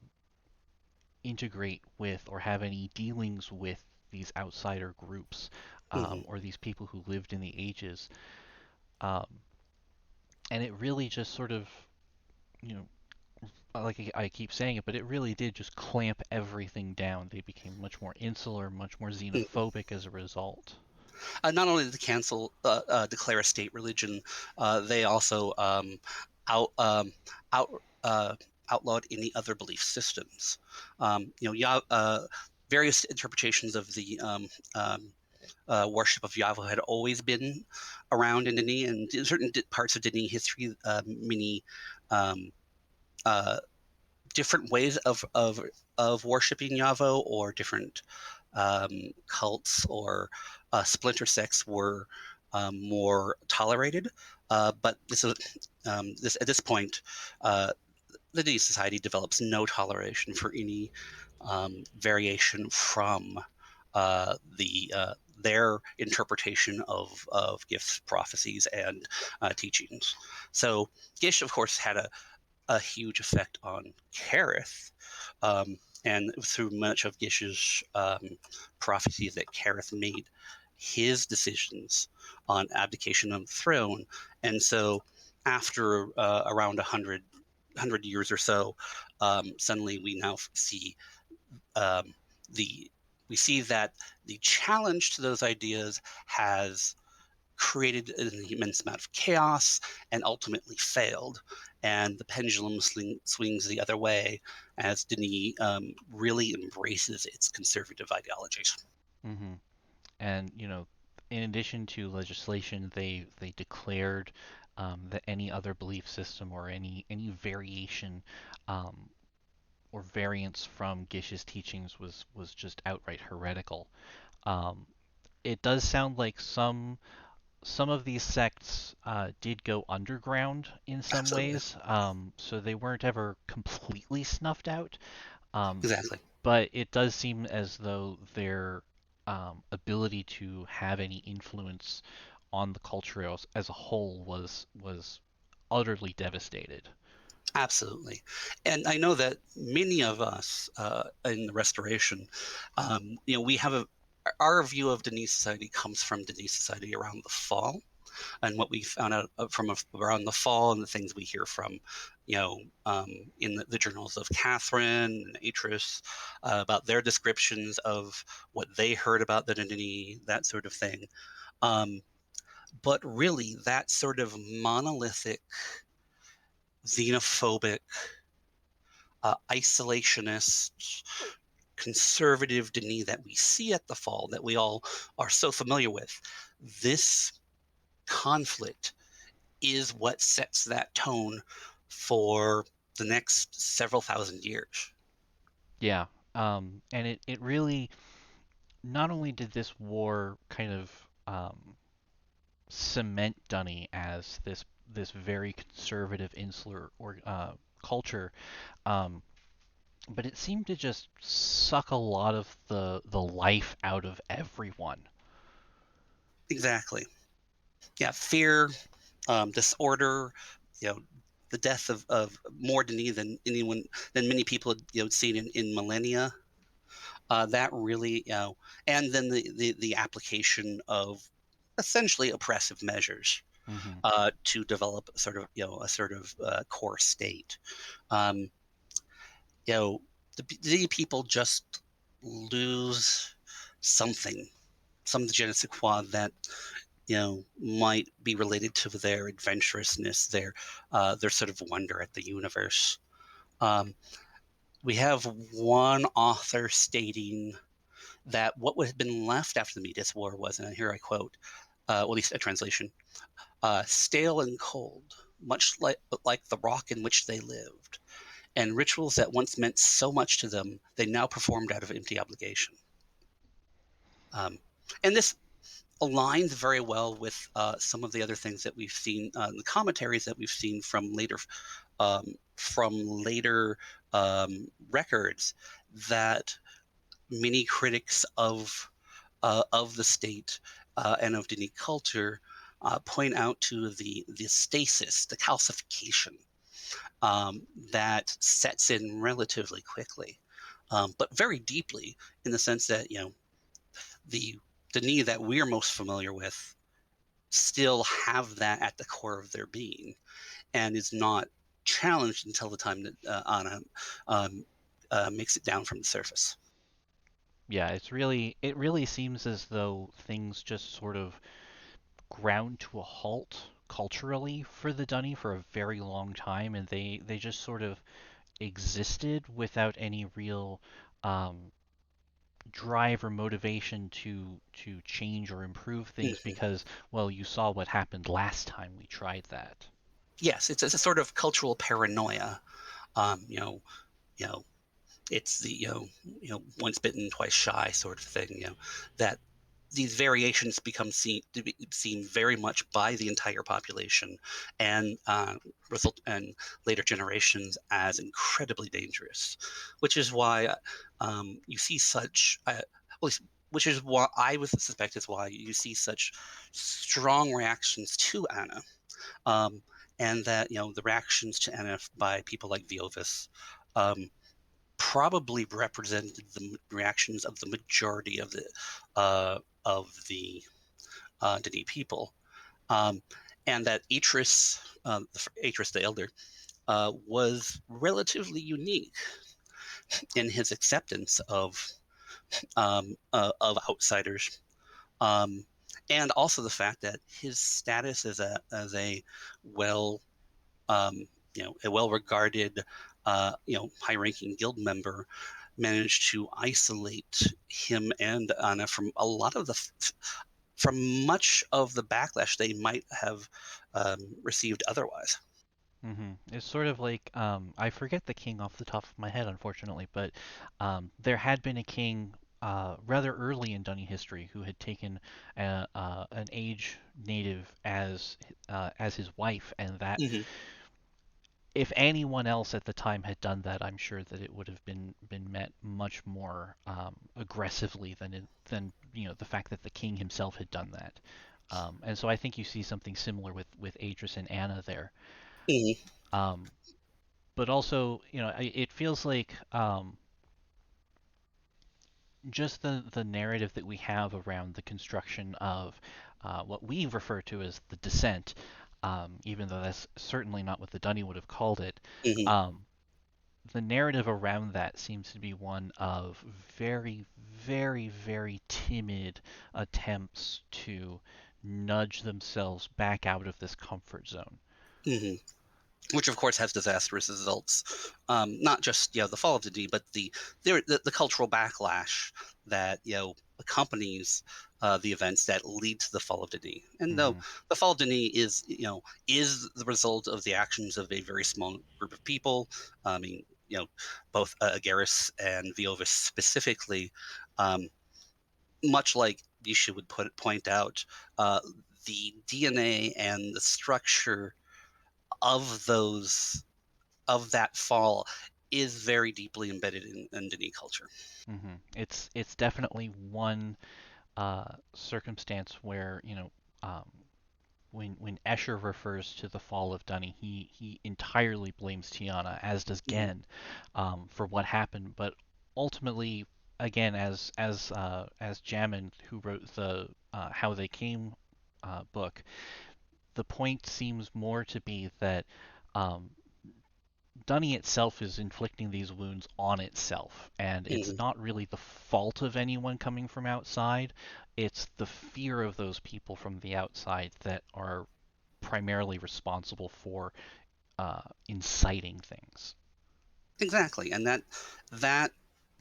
integrate with or have any dealings with these outsider groups, Hmm. or these people who lived in the ages. Um, and it really just sort of, you know, like I keep saying it, but it really did just clamp everything down. They became much more insular, much more xenophobic as a result. Not only did the council declare a state religion, they also out out outlawed any other belief systems. Various interpretations of the worship of Yahweh had always been around in Dini, and in certain parts of Dini history, many um, uh, different ways of worshiping Yahweh, or different cults or splinter sects were more tolerated. But this at this point, the Dini society develops no toleration for any variation from their interpretation of gifts, prophecies, and teachings. So Gish, of course, had a huge effect on Kareth. And through much of Gish's prophecy that Kareth made his decisions on abdication of the throne. And so after around 100 years or so, suddenly we now see um, the we see that the challenge to those ideas has created an immense amount of chaos and ultimately failed. And the pendulum swings the other way as Denis really embraces its conservative ideologies. Hmm. And in addition to legislation, they declared that any other belief system or any variation um, or variance from Gish's teachings was just outright heretical. Um, it does sound like some of these sects did go underground in some Absolutely. ways, so they weren't ever completely snuffed out. Um, Exactly. but it does seem as though their ability to have any influence on the culture as a whole was utterly devastated. Absolutely. And I know that many of us in the Restoration, we have our view of Denis society comes from Denis society around the fall. And what we found out from around the fall, and the things we hear from, in the journals of Catherine and Atris, about their descriptions of what they heard about the Nini, that sort of thing. Um, but really, that sort of monolithic, xenophobic, isolationist, conservative Denis that we see at the fall, that we all are so familiar with, this conflict is what sets that tone for the next several thousand years. Yeah, and it really not only did this war kind of cement Dunny as this very conservative insular or culture, um, but it seemed to just suck a lot of the life out of everyone. Exactly. Yeah, fear, disorder, you know, the death of more Denis than many people had seen in millennia. That really, and then the application of essentially oppressive measures Hmm. to develop a sort of core state. Um, you know, the people just lose something, some je ne sais quoi that might be related to their adventurousness, their sort of wonder at the universe. Um, we have one author stating that what would have been left after the Mee-Dis War was, and here I quote, well, at least a translation, stale and cold, much like the rock in which they lived, and rituals that once meant so much to them, they now performed out of empty obligation. Um, and this aligns very well with some of the other things that we've seen, the commentaries that we've seen from later records, that many critics of the state and of Denis culture point out to the stasis, the calcification that sets in relatively quickly, but very deeply in the sense that the Denis that we're most familiar with still have that at the core of their being, and is not challenged until the time that Anna um, makes it down from the surface. Yeah, it really seems as though things just sort of ground to a halt culturally for the Dunny for a very long time, and they just sort of existed without any real um, drive or motivation to change or improve things Hmm. because, well, you saw what happened last time we tried that. Yes, it's a sort of cultural paranoia. Um, you know, you know, it's the once bitten, twice shy sort of thing. That these variations become seen very much by the entire population and result and later generations as incredibly dangerous, which is why you see such. Well, which is why I would suspect is why you see such strong reactions to Anna, um, and that the reactions to Anna by people like Viovis um, probably represented the reactions of the majority of the Denis people, um, and that Atris the Elder, was relatively unique in his acceptance of outsiders, um, and also the fact that his status as a well um, a well-regarded, high-ranking guild member managed to isolate him and Anna from much of the backlash they might have received otherwise. It's sort of like I forget the king off the top of my head, unfortunately, but there had been a king rather early in Dunny history who had taken an age native as his wife, and that Hmm. if anyone else at the time had done that, I'm sure that it would have been met much more aggressively than the fact that the king himself had done that. And so I think you see something similar with Adris and Anna there. Hmm. Um, but also, it feels like just the narrative that we have around the construction of what we refer to as the descent, even though that's certainly not what the Dunny would have called it. Hmm. Um, the narrative around that seems to be one of very, very, very timid attempts to nudge themselves back out of this comfort zone. Hmm. Which of course has disastrous results. Not just the fall of the D, but the cultural backlash that accompanies the events that lead to the fall of Denis. And though Hmm. the fall of Denis is the result of the actions of a very small group of people. I mean, both Agaris and Viovis specifically, um, much like Yishu would point out, uh, the DNA and the structure of those of that fall is very deeply embedded in Denis culture. It's definitely one circumstance where um, when Escher refers to the fall of Dunny, he entirely blames Tiana, as does Hmm. Gen, for what happened. But ultimately, again, as Jamin, who wrote the How They Came book, the point seems more to be that um, Dunny itself is inflicting these wounds on itself, and it's Hmm. not really the fault of anyone coming from outside. It's the fear of those people from the outside that are primarily responsible for inciting things. Exactly, and that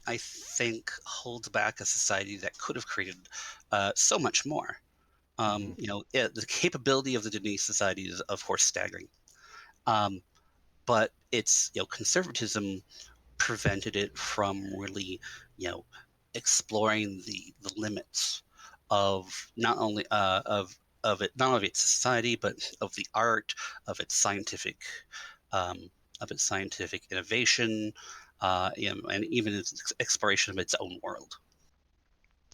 I think holds back a society that could have created so much more. Hmm. The capability of the Denis society is, of course, staggering. Um, but it's conservatism prevented it from really, you know, exploring the limits of not only its society but of the art of its um, scientific innovation, and even its exploration of its own world.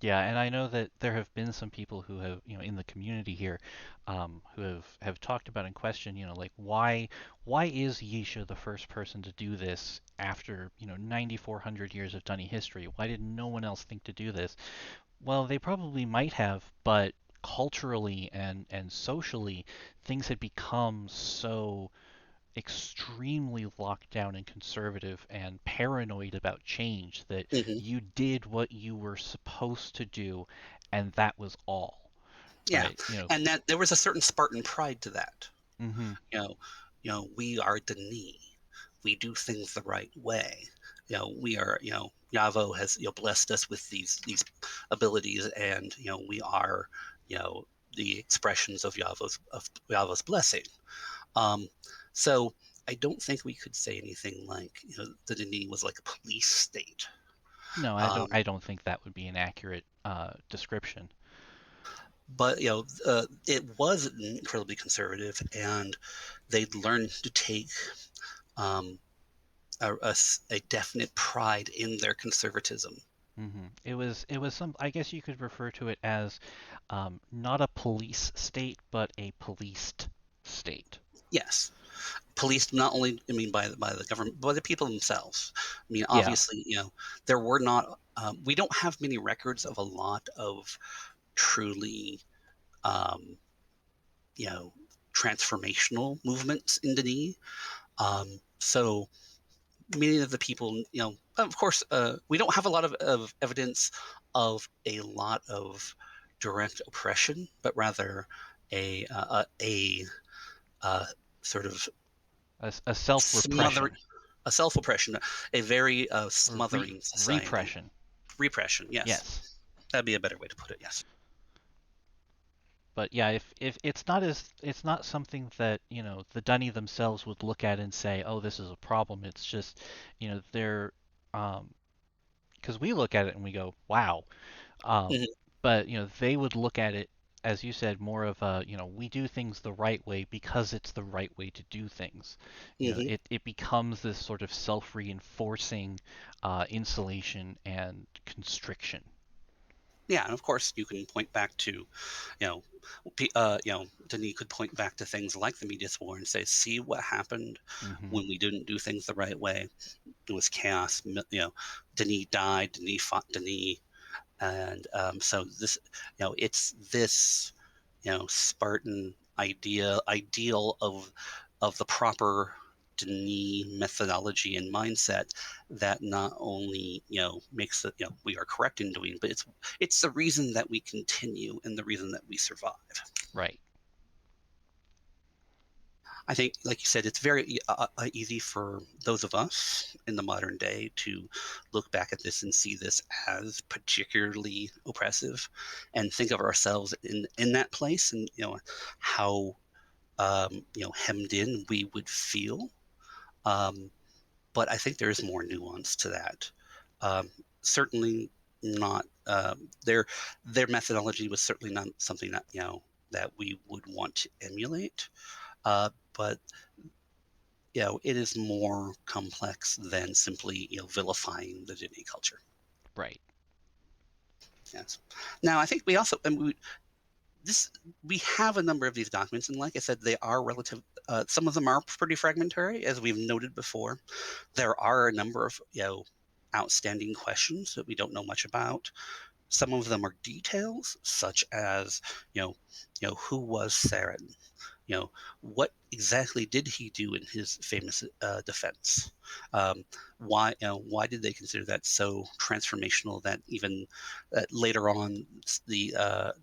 Yeah, and I know that there have been some people who have, in the community here, who have talked about and questioned, like why is Yisha the first person to do this after, 9,400 years of Dunny history? Why did no one else think to do this? Well, they probably might have, but culturally and socially, things had become so extremely locked down and conservative and paranoid about change that Hmm. you did what you were supposed to do, and that was all, Yeah, right? and that there was a certain Spartan pride to that. Hmm. You know, we are the knee. We do things the right way. We are. Yavo has blessed us with these abilities, and we are you know the expressions of Yavo's blessing. Um, so I don't think we could say anything like the Denis was like a police state. No, I don't. Um, I don't think that would be an accurate description. but it was incredibly conservative, and they'd learned to take um, a definite pride in their conservatism. It was some. I guess you could refer to it as not a police state, but a policed state. Yes, policed not only, I mean, by the government, but by the people themselves. I mean, Yeah. obviously, there were not. We don't have many records of a lot of truly, um, you know, transformational movements in Denis. So many of the people, of course, we don't have a lot of evidence of a lot of direct oppression, but rather a sort of A smothering, self-repression a self-oppression, a very or smothering society. repression. Repression, yes, Yes. that'd be a better way to put it. Yes. But yeah, if it's not something that, the Dunny themselves would look at and say, "Oh, this is a problem." It's just, they're because we look at it and we go, "Wow." Um, Hmm. but, they would look at it, as you said, more of a, we do things the right way because it's the right way to do things. Hmm. It becomes this sort of self-reinforcing insulation and constriction. Yeah, and of course you can point back to, you know, Denis could point back to things like the Mee-Dis War and say, "See what happened Hmm. when we didn't do things the right way. It was chaos. Denis died. Denis fought Denis, and so this, it's this, Spartan ideal of the proper Denis methodology and mindset that not only makes it, we are correct in doing, but it's the reason that we continue and the reason that we survive. Right. I think, like you said, it's very easy for those of us in the modern day to look back at this and see this as particularly oppressive, and think of ourselves in that place, and how hemmed in we would feel. Um, but I think there is more nuance to that. Um, Certainly not their methodology was certainly not something that that we would want to emulate. But it is more complex than simply vilifying the Disney culture. Right. Yes. Now I think we also and this we have a number of these documents, and like I said, they are relative. Some of them are pretty fragmentary, as we've noted before. There are a number of outstanding questions that we don't know much about. Some of them are details, such as you know, who was Saren? What exactly did he do in his famous defense? Um, why did they consider that so transformational that even later on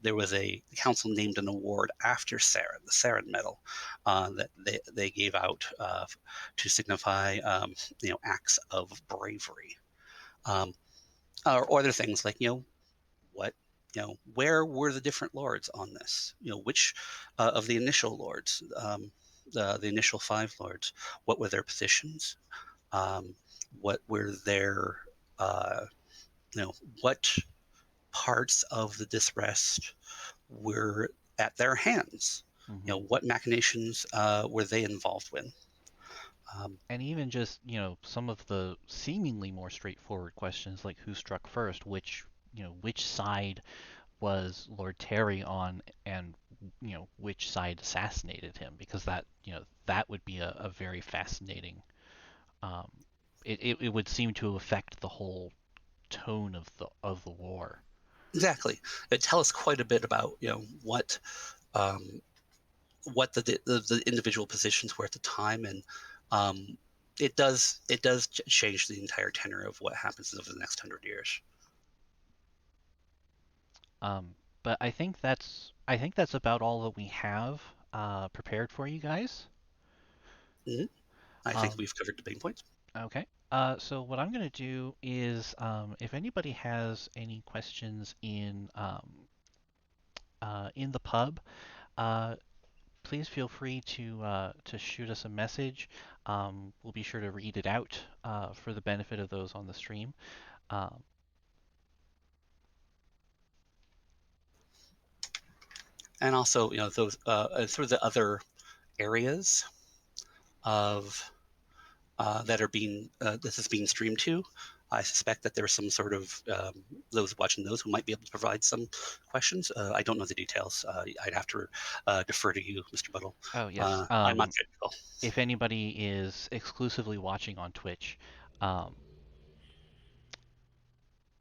there was a council named an award after Saren, the Saren Medal, that they gave out to signify acts of bravery. Um, or other things like what where were the different lords on this, which of the initial lords, the initial five lords, what were their positions, um, what were their uh, you know what parts of the disrest were at their hands, Hmm. what machinations were they involved with. um, And even just, some of the seemingly more straightforward questions like who struck first, which which side was Lord Terry on, and which side assassinated him, because that would be a very fascinating. Um, it would seem to affect the whole tone of the war. Exactly. It tells us quite a bit about um, what the individual positions were at the time, and um, it does change the entire tenor of what happens over the next 100 years. But I think that's about all that we have prepared for you guys. Mhm. I think Um, we've covered the main points. okay. So what I'm going to do is, if anybody has any questions in the pub, uh, please feel free to shoot us a message. We'll be sure to read it out for the benefit of those on the stream. Um, And also, those sort of the other areas of that are being this is being streamed to. I suspect that there's some sort of those watching those who might be able to provide some questions. I don't know the details. I'd have to defer to you, Mr. Buddle. oh yes. I'm not technical. If anybody is exclusively watching on Twitch, um,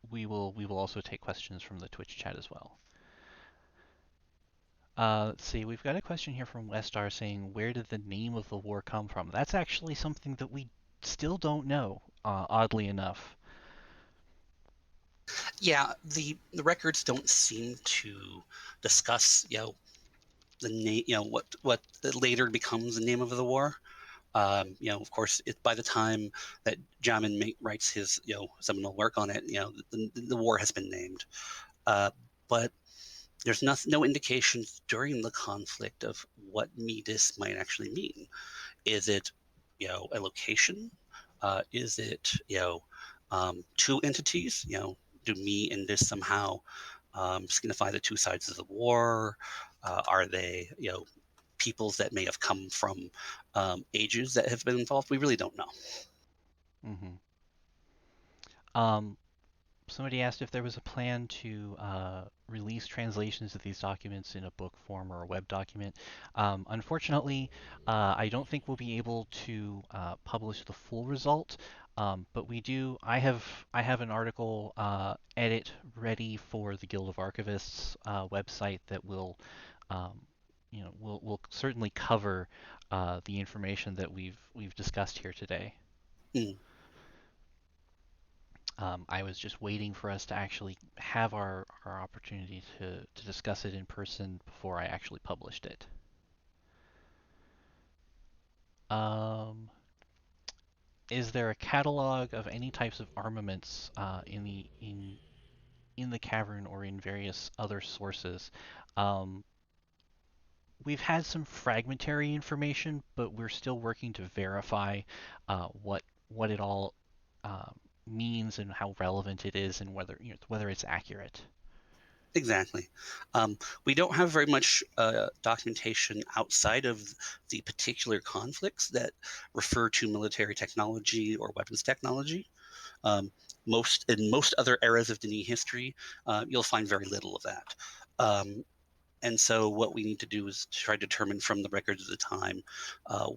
we will also take questions from the Twitch chat as well. Let's see, we've got a question here from Westar saying, "Where did the name of the war come from?" That's actually something that we still don't know, oddly enough. Yeah, the records don't seem to discuss the name what later becomes the name of the war. Of course, by the time that Jamin writes his seminal work on it, the war has been named. Uh, but there's no indications during the conflict of what Mee-Dis might actually mean. Is it, a location? Is it, two entities? Do me and Dis somehow signify the two sides of the war? Are they, peoples that may have come from ages that have been involved? We really don't know. hmm Um, Somebody asked if there was a plan to release translations of these documents in a book form or a web document. Unfortunately, I don't think we'll be able to publish the full result, but we do. I have an article edit ready for the Guild of Archivists website that um, will certainly cover the information that we've discussed here today. Mm. I was just waiting for us to actually have our opportunity to discuss it in person before I actually published it. Um, is there a catalog of any types of armaments in the cavern or in various other sources? Um, we've had some fragmentary information, but we're still working to verify what it all means and how relevant it is, and whether it's accurate. Exactly. We don't have very much documentation outside of the particular conflicts that refer to military technology or weapons technology. Um, most other eras of Denis history, you'll find very little of that. And so, what we need to do is try to determine from the records of the time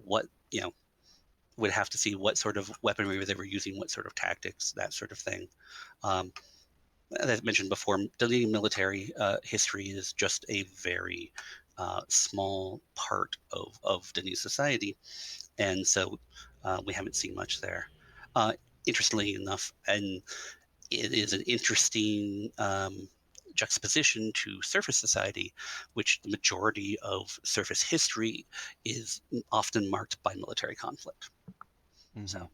what would have to see what sort of weaponry they were using, what sort of tactics, that sort of thing. Um, as I mentioned before, deleting military history is just a very small part of Denis society, and so we haven't seen much there. Uh, Interestingly enough, and it is an interesting juxtaposition to surface society, which the majority of surface history is often marked by military conflict. hmm So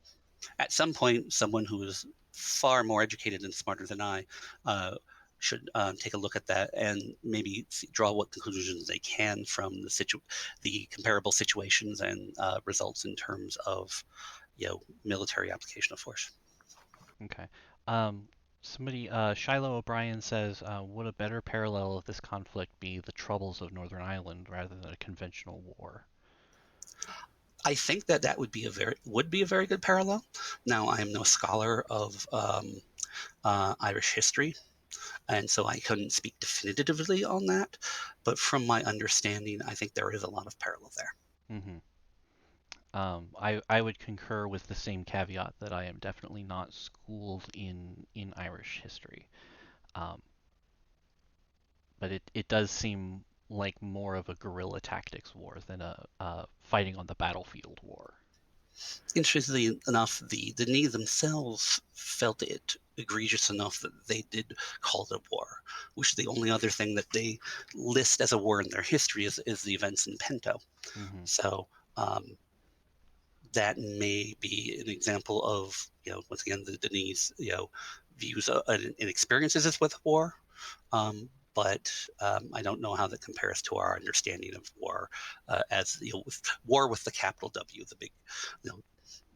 at some point, someone who is far more educated and smarter than I uh, should take a look at that and maybe draw what conclusions they can from the comparable situations and results in terms of military application of force. Okay. Um, Shiloh O'Brien says, would a better parallel of this conflict be the troubles of Northern Ireland rather than a conventional war? I think that would be a very good parallel. Now, I am no scholar of Irish history, And so I couldn't speak definitively on that. But from my understanding, I think there is a lot of parallel there. Hmm. I would concur with the same caveat that I am definitely not schooled in Irish history. Um, but it does seem like more of a guerrilla tactics war than a fighting on the battlefield war. Interestingly enough, the Ni themselves felt it egregious enough that they did call it a war, which is the only other thing that they list as a war in their history is the events in Pento. Hmm. So um, that may be an example of, once again, the Denis, views and experiences with war. But I don't know how that compares to our understanding of war as war with the capital W, the big, you know,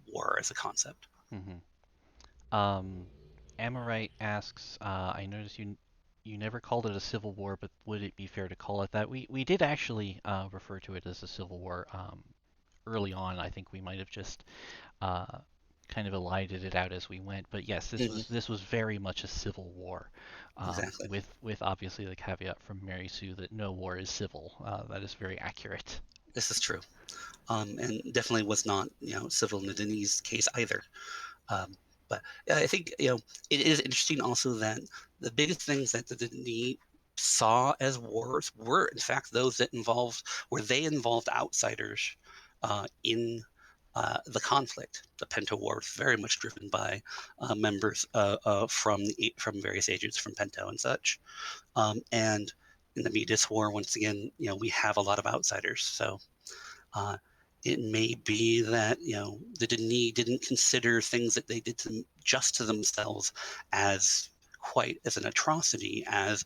war as a concept. Hmm. Um, Amorite asks, I noticed you never called it a civil war, but would it be fair to call it that? We did actually refer to it as a civil war early on. I think we might have just uh, kind of elided it out as we went. But yes, Mm-hmm. this was very much a civil war, Exactly. with obviously the caveat from Mary Sue that no war is civil. That is very accurate. This is true. And definitely was not, civil in the Denis case either. Um, but I think, it is interesting also that the biggest things that the Denis saw as wars were, in fact, those that they involved outsiders in the conflict. The Pento War was very much driven by members from various agents from Pento and such. And in the Mee-Dis War, once again, we have a lot of outsiders. So uh, it may be that the Denis didn't consider things that they did just to themselves as quite as an atrocity as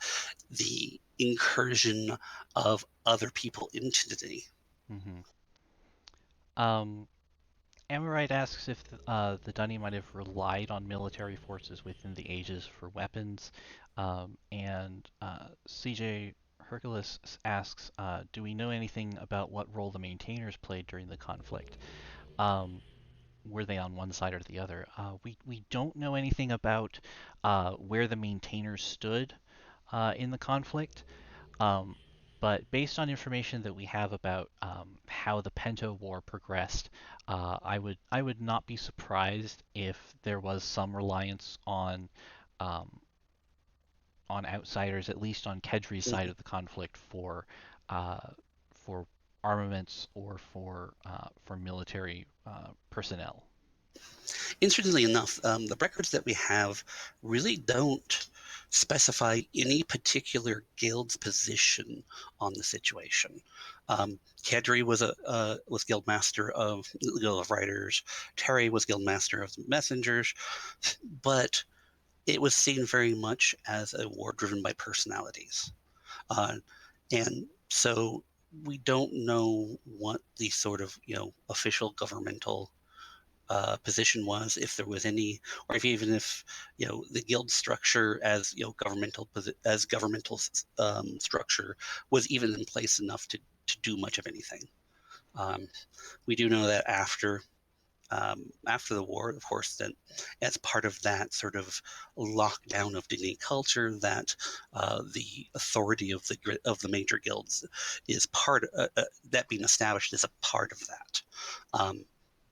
the incursion of other people into the Denis. Hmm. Um, Amorite asks if the Dunny might have relied on military forces within the Ages for weapons, and CJ Hercules asks, do we know anything about what role the maintainers played during the conflict? Um, were they on one side or the other? We don't know anything about where the maintainers stood in the conflict. Um, but based on information that we have about how the Pento War progressed, I would not be surprised if there was some reliance um, on outsiders, at least on Kedri's side Mhm. of the conflict, uh, for armaments or for military personnel. Interestingly enough, the records that we have really don't specify any particular guild's position on the situation. Kadri was guildmaster of the Guild of Writers. Terry was guildmaster of the Messengers, but it was seen very much as a war driven by personalities, and so we don't know what the sort of official governmental position was, if there was any, or if even if the guild structure as governmental structure was even in place enough to do much of anything. Um, we do know that after the war, of course, that as part of that sort of lockdown of Denis culture, that the authority of the major guilds is that being established is a part of that. Um,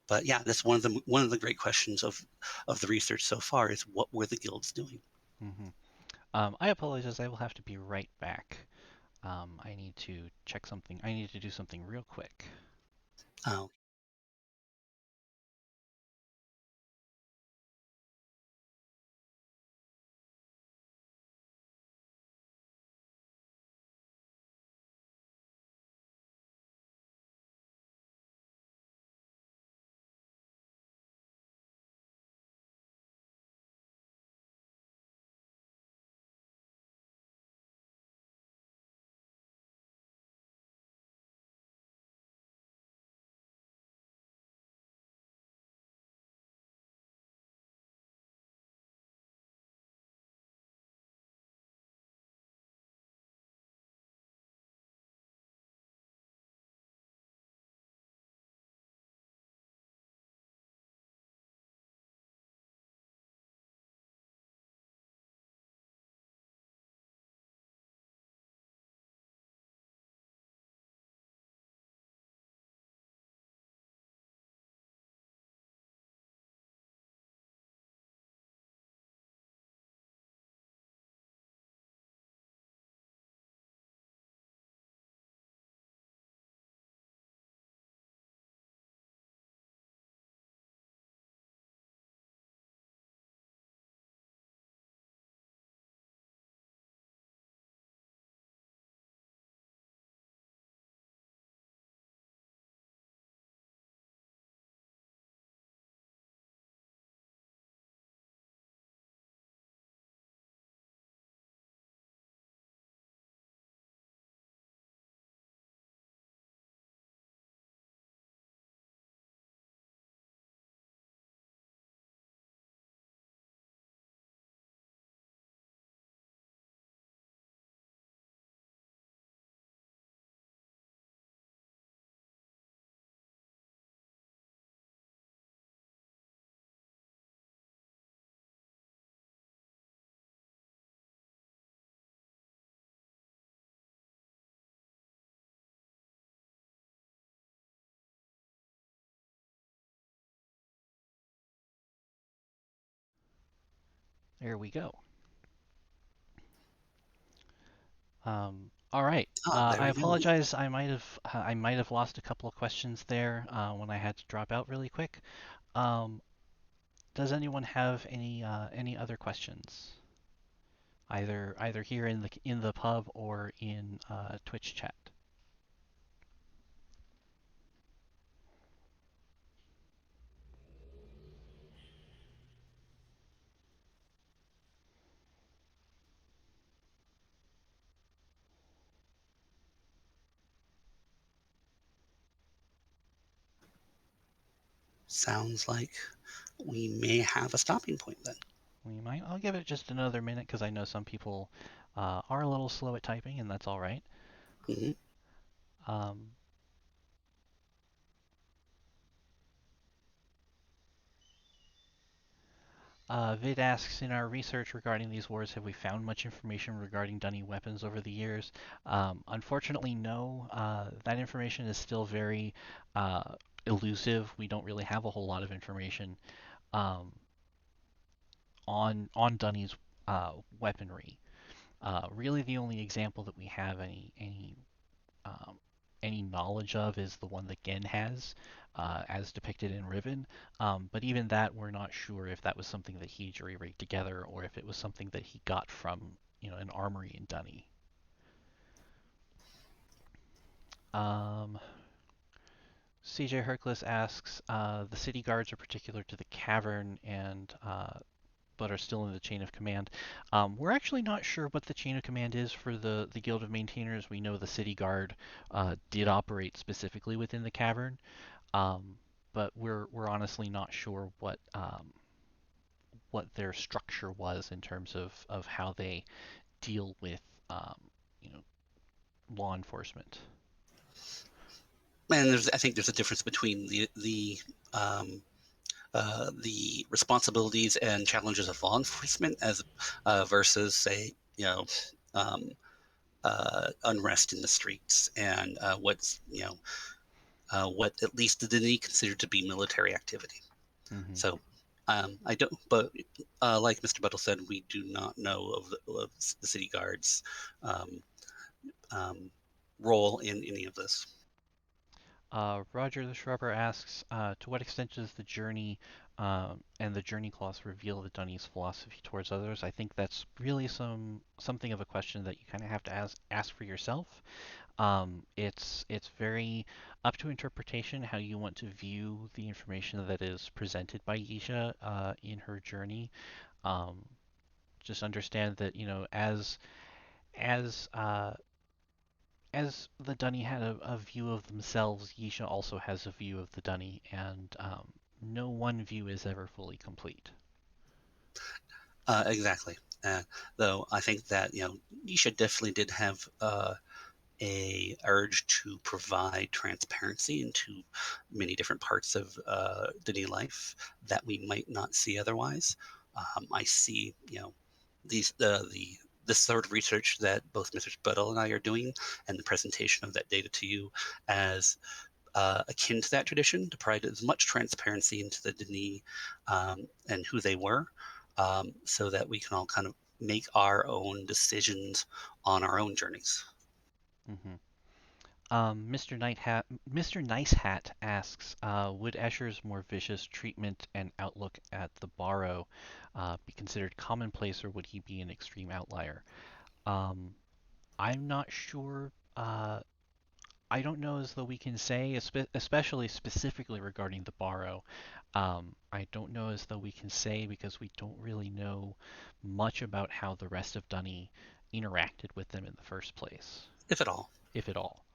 but yeah, that's one of the great questions of the research so far is what were the guilds doing? Hmm. I apologize. I will have to be right back. I need to check something. I need to do something real quick. Uh, There we go. All right. There I we go. apologize. I might have lost a couple of questions there when I had to drop out really quick. Um, does anyone have any other questions? Either here in the pub or in Twitch chat. Sounds like we may have a stopping point then. We might. I'll give it just another minute because I know some people are a little slow at typing, and that's all right. Hmm. Um, Vid asks, in our research regarding these wars, have we found much information regarding Dunny weapons over the years? Unfortunately, no. That information is still very elusive. We don't really have a whole lot of information um, on Dunny's weaponry. Really, the only example that we have um, any knowledge of is the one that Gen has, as depicted in Riven. But even that, we're not sure if that was something that he jury-rigged together or if it was something that he got from, an armory in Dunny. Um, CJ Hercules asks, the city guards are particular to the cavern and but are still in the chain of command. We're actually not sure what the chain of command is for the Guild of Maintainers. We know the city guard did operate specifically within the cavern, um, but we're honestly not sure what their structure was in terms of how they deal with um, you know law enforcement. And I think there's a difference between the responsibilities and challenges of law enforcement as versus, say, um, unrest in the streets and what at least the Dini considered to be military activity. Hmm. So I don't, but like Mr. Buttle said, we do not know of the city guards' um, um, role in any of this. Roger the Shrubber asks, to what extent does the journey and the journey clause reveal the Dunny's philosophy towards others? I think that's really something of a question that you kind of have to ask for yourself. It's very up to interpretation how you want to view the information that is presented by Yisha in her journey. Um, just understand that as as the Dunny had a view of themselves, Yisha also has a view of the Dunny, and no one view is ever fully complete. Exactly. Though I think that Nisha definitely did have a urge to provide transparency into many different parts of Dini life that we might not see otherwise. I see, these the this sort of research that both Mr. Buddle and I are doing, and the presentation of that data to you as akin to that tradition to provide as much transparency into the Denis and who they were, so that we can all kind of make our own decisions on our own journeys. Hmm. Mr. Nice Hat asks, would Escher's more vicious treatment and outlook at the Borrow be considered commonplace, or would he be an extreme outlier? Um, I'm not sure. I don't know as though we can say, especially specifically regarding the Borrow. I don't know as though we can say because we don't really know much about how the rest of Dunny interacted with them in the first place, If at all. if at all.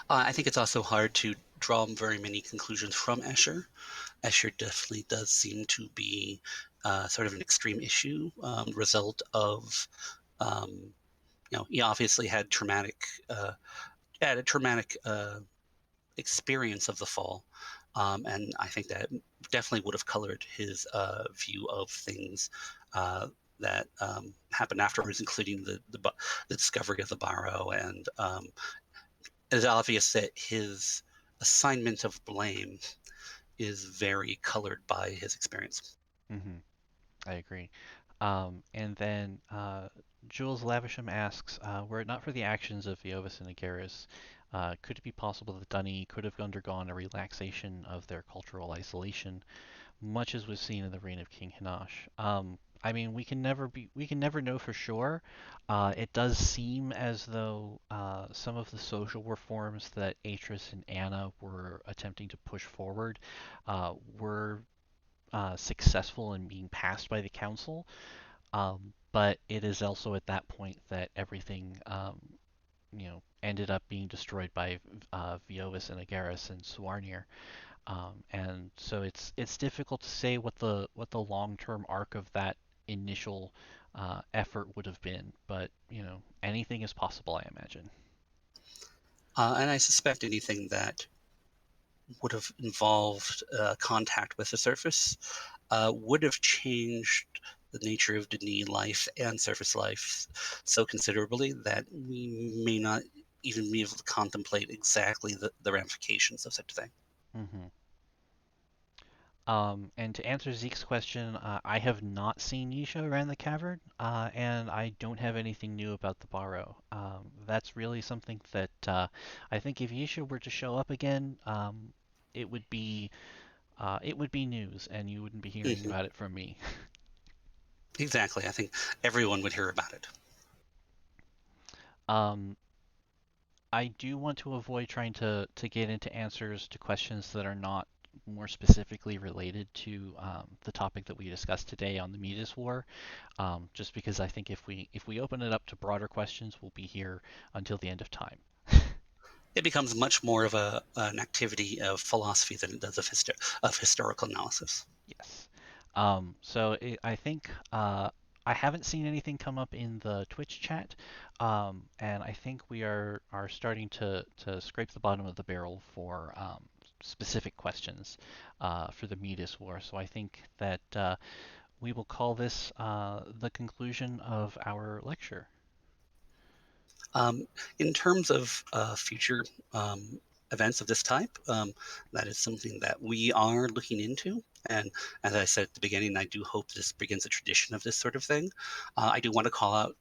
I think it's also hard to draw very many conclusions from Escher. Escher definitely does seem to be sort of an extreme issue, result of, um, he obviously had a traumatic experience of the fall. And I think that definitely would have colored his view of things that happened afterwards, including the discovery of the Barrow. And it's obvious that his assignment of blame is very colored by his experience. Hmm. I agree. And then Jules Lavisham asks, were it not for the actions of Viovis and Agarus, could it be possible that Dunny could have undergone a relaxation of their cultural isolation, much as was seen in the reign of King Hinash? I mean, we can never know for sure. It does seem as though some of the social reforms that Atris and Anna were attempting to push forward were successful in being passed by the council. But it is also at that point that everything, ended up being destroyed by Viovis and Agaris and Suarnir. And so it's difficult to say what the long-term arc of that initial effort would have been. But anything is possible, I imagine. And I suspect anything that would have involved contact with the surface would have changed the nature of Denis life and surface life so considerably that we may not even be able to contemplate exactly the ramifications of such a thing. Hmm. And to answer Zeke's question, I have not seen Yisha around the cavern, and I don't have anything new about the Barrow. That's really something that I think if Yisha were to show up again, it would be it would be news, and you wouldn't be hearing Hmm. about it from me. Exactly. I think everyone would hear about it. Um, I do want to avoid trying to get into answers to questions that are not more specifically related to the topic that we discussed today on the Mee-Dis War. Just because I think if we open it up to broader questions, we'll be here until the end of time. It becomes much more of an activity of philosophy than it does of historical analysis. Yes. I think I haven't seen anything come up in the Twitch chat, and I think we are starting to scrape the bottom of the barrel for specific questions for the Metis War. So I think that we will call this the conclusion of our lecture. Um, in terms of future events of this type, that is something that we are looking into. And as I said at the beginning, I do hope this begins a tradition of this sort of thing. I do want to call out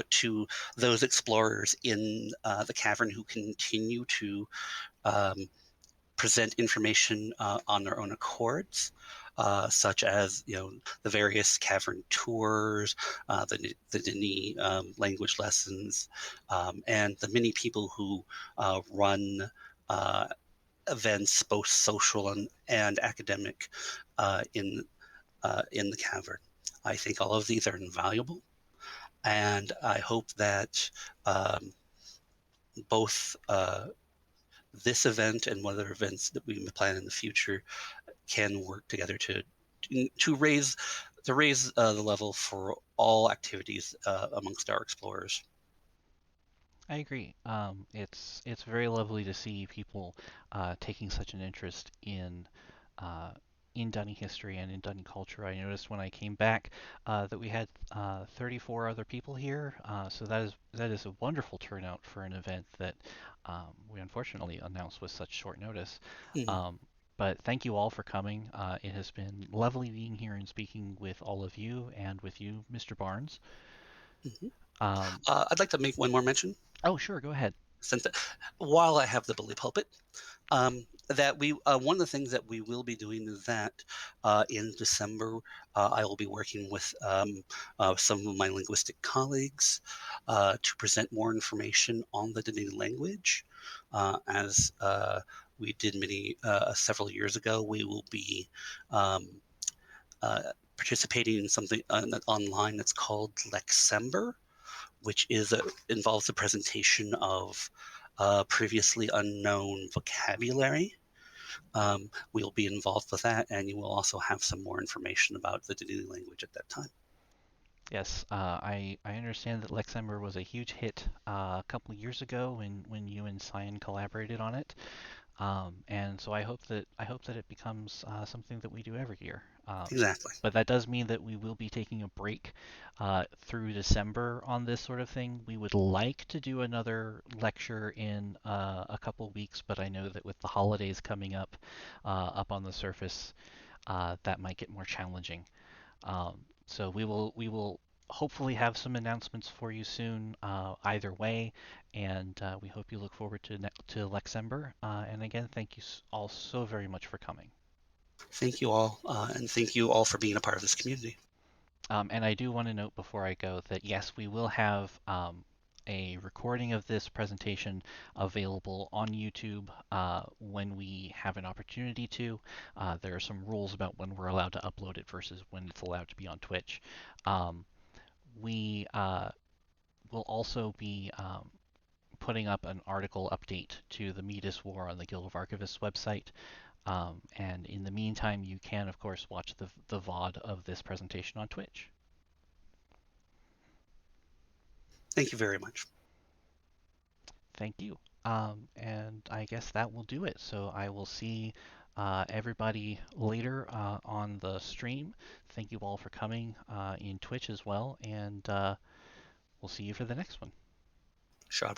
to those explorers in the cavern who continue to um, present information on their own accords, such as the various cavern tours, the Denis language lessons, and the many people who run uh, events, both social and academic, in the cavern. I think all of these are invaluable, and I hope that both this event and other events that we plan in the future can work together to raise the level for all activities amongst our explorers. I agree. It's very lovely to see people taking such an interest uh, in Dunny history and in Dunny culture. I noticed when I came back that we had 34 other people here, so that is a wonderful turnout for an event that we unfortunately announced with such short notice. Mm-hmm. Um, but thank you all for coming. It has been lovely being here and speaking with all of you and with you, Mr. Barnes. Mm-hmm. Um, I'd like to make one more mention, oh, sure, go ahead. since while I have the bully pulpit. That we one of the things that we will be doing is that in December I will be working with some of my linguistic colleagues to present more information on the Denis language. As we did several years ago, we will be um, uh, participating in something online that's called Lexember, which involves the presentation of previously unknown vocabulary. We'll be involved with that, and you will also have some more information about the Denis language at that time. Yes, I understand that Lexember was a huge hit a couple of years ago when you and Cyan collaborated on it, and so I hope that it becomes something that we do every year. Exactly. But that does mean that we will be taking a break through December on this sort of thing. We would like to do another lecture in a couple weeks, but I know that with the holidays coming up on the surface, that might get more challenging. So we will hopefully have some announcements for you soon, either way, and we hope you look forward to Lexember. And again, thank you all so very much for coming. Thank you all, and thank you all for being a part of this community. And I do want to note before I go that yes, we will have a recording of this presentation available on YouTube when we have an opportunity to. There are some rules about when we're allowed to upload it versus when it's allowed to be on Twitch. Um, we will also be putting up an article update to the Mee-Dis War on the Guild of Archivists website. And in the meantime, you can, of course, watch the VOD of this presentation on Twitch. Thank you very much. Thank you. And I guess that will do it. So I will see everybody later on the stream. Thank you all for coming in Twitch as well, and we'll see you for the next one. Shot